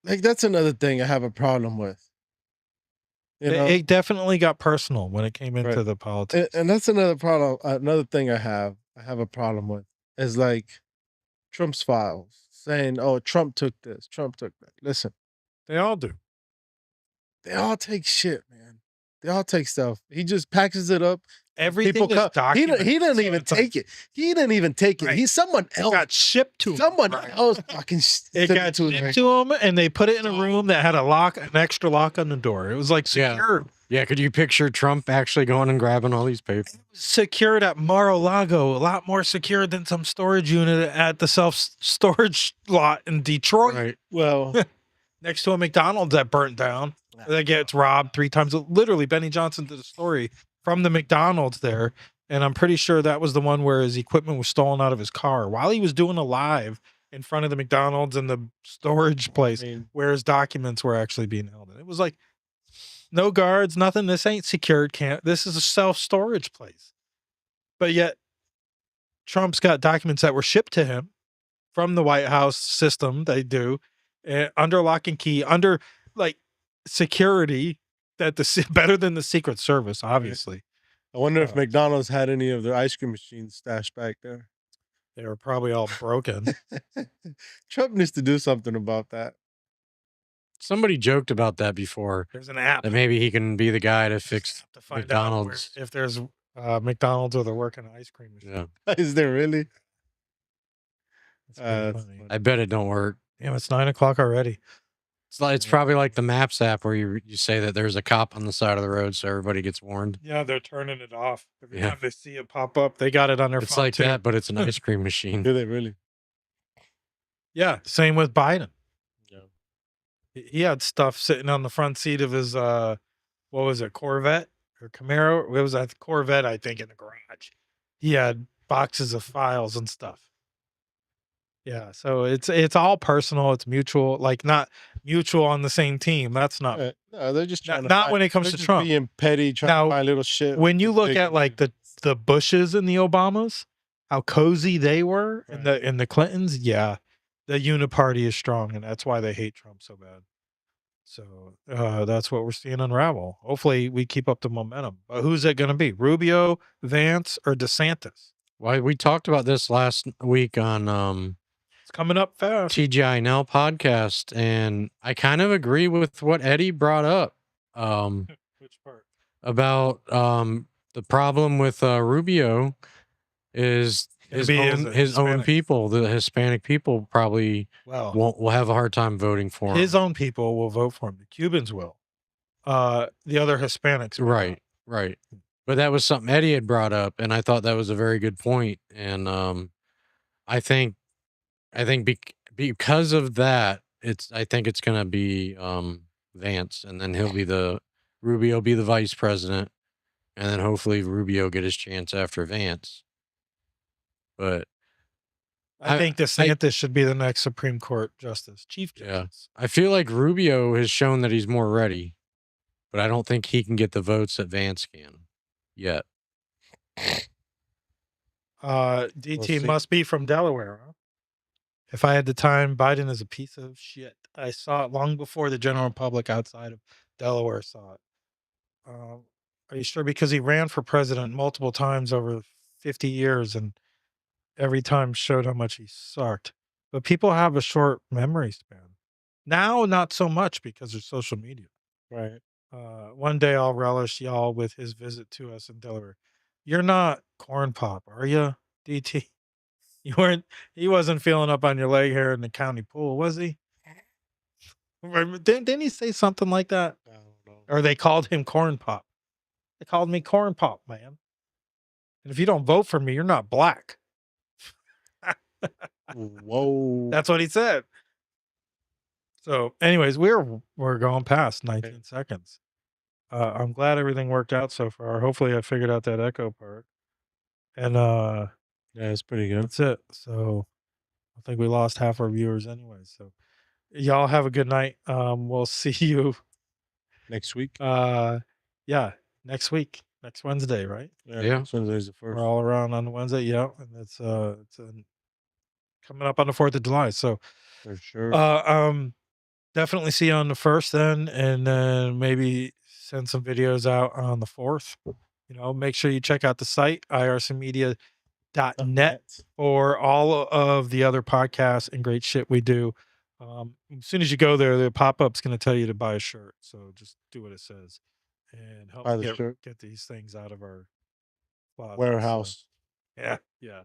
Like that's another thing I have a problem with. You know,
It definitely got personal when it came into
Right.
the politics.
and that's another problem. Another thing I have a problem with is like Trump's files saying, "Oh, Trump took this, Trump took that." Listen,
They all do.
they all take shit, man. They all take stuff. He just packages it up.
Everything is
He
documented.
didn't even take it. He didn't even take it.
Right.
He's someone else.
Got shipped to him.
Someone else fucking
It
sent
got shipped to him, and they put it in a room that had an extra lock on the door. It was like secured.
Yeah, could you picture Trump actually going and grabbing all these papers?
Secured at Mar-a-Lago, a lot more secured than some storage unit at the self-storage lot in Detroit.
Right.
Well,
next to a McDonald's that burnt down. That gets robbed 3 times. Literally, Benny Johnson did a story from the McDonald's there, and I'm pretty sure that was the one where his equipment was stolen out of his car while he was doing a live in front of the McDonald's and the storage place where his documents were actually being held. And it was like, no guards, nothing. This ain't secured. This is a self-storage place. But yet, Trump's got documents that were shipped to him from the White House system. They do under lock and key, under like security that better than the Secret Service, obviously.
I wonder if McDonald's had any of their ice cream machines stashed back there.
They were probably all broken.
Trump needs to do something about that.
Somebody joked about that before.
There's an app
that maybe he can be the guy to fix
to find
McDonald's.
out if there's McDonald's or they're working an ice cream machine.
Yeah.
Is there really?
That's funny.
I bet it don't work.
Damn, it's 9 o'clock already.
It's probably like the Maps app where you say that there's a cop on the side of the road, so everybody gets warned.
Yeah, they're turning it off every
Yeah.
time they see it pop up. They got it on their
It's
phone
like
too.
that, but it's an ice cream machine.
Do they really?
Yeah, same with Biden.
Yeah.
He had stuff sitting on the front seat of his what was it, Corvette or Camaro? It was a Corvette, I think, in the garage. He had boxes of files and stuff. Yeah, so it's all personal. It's mutual, like not mutual on the same team. That's not.
No, they're just trying to
Not
find-
when it comes
they're
to
just
Trump.
being petty, trying
Now,
to find little shit.
When you look
Big-
at like the Bushes and the Obamas, how cozy they were, and the Clintons, yeah, the uniparty is strong, and that's why they hate Trump so bad. So that's what we're seeing unravel. Hopefully, we keep up the momentum. But who's it going to be? Rubio, Vance, or DeSantis?
Why we talked about this last week on
It's coming up fast.
TGINL podcast, and I kind of agree with what Eddie brought up.
Which part?
About the problem with Rubio is his own
Hispanic.
people, the Hispanic people probably
Well,
will have a hard time voting for him.
his own people will vote for him. The Cubans will. The other Hispanics will not.
Right. But that was something Eddie had brought up, and I thought that was a very good point. And I think because of that, I think it's going to be Vance, and then Rubio will be the vice president, and then hopefully Rubio get his chance after Vance. But
I think DeSantis should be the next Supreme Court justice, Chief Justice.
I feel like Rubio has shown that he's more ready, but I don't think he can get the votes that Vance can yet.
DT
We'll see.
must be from Delaware. Huh? If I had the time, Biden is a piece of shit. I saw it long before the general public outside of Delaware saw it. Are you sure? Because he ran for president multiple times over 50 years and every time showed how much he sucked. But people have a short memory span. Now, not so much because of social media.
Right.
One day I'll relish y'all with his visit to us in Delaware. You're not Corn Pop, are you, DT? He wasn't feeling up on your leg hair in the county pool, was he? Didn't he say something like that?
I don't know.
Or they called him Corn Pop. They called me Corn Pop, man. And if you don't vote for me, you're not black.
Whoa.
That's what he said. So, anyways, we're going past 19 seconds. I'm glad everything worked out so far. Hopefully, I figured out that echo part. And
yeah, it's pretty good.
That's it. So, I think we lost half our viewers anyway. So, y'all have a good night. We'll see you
next week.
Yeah, next week, next Wednesday, right?
Yeah.
Next Wednesday's the first.
We're all around on Wednesday. Yeah, and it's coming up on the 4th of July. So,
for sure.
Definitely see you on the 1st then, and then maybe send some videos out on the 4th. Make sure you check out the site, ircmedia.net, for all of the other podcasts and great shit we do. As soon as you go there, the pop-up's going to tell you to buy a shirt. So just do what it says and help
Buy the
get,
shirt.
get these things out of our closet.
Warehouse.
So, yeah.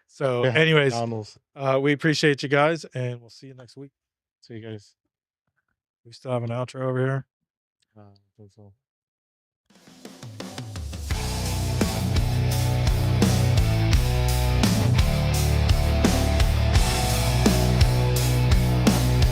So,
Yeah,
anyways,
McDonald's.
we appreciate you guys, and we'll see you next week.
See you guys.
We still have an outro over here.
I think so.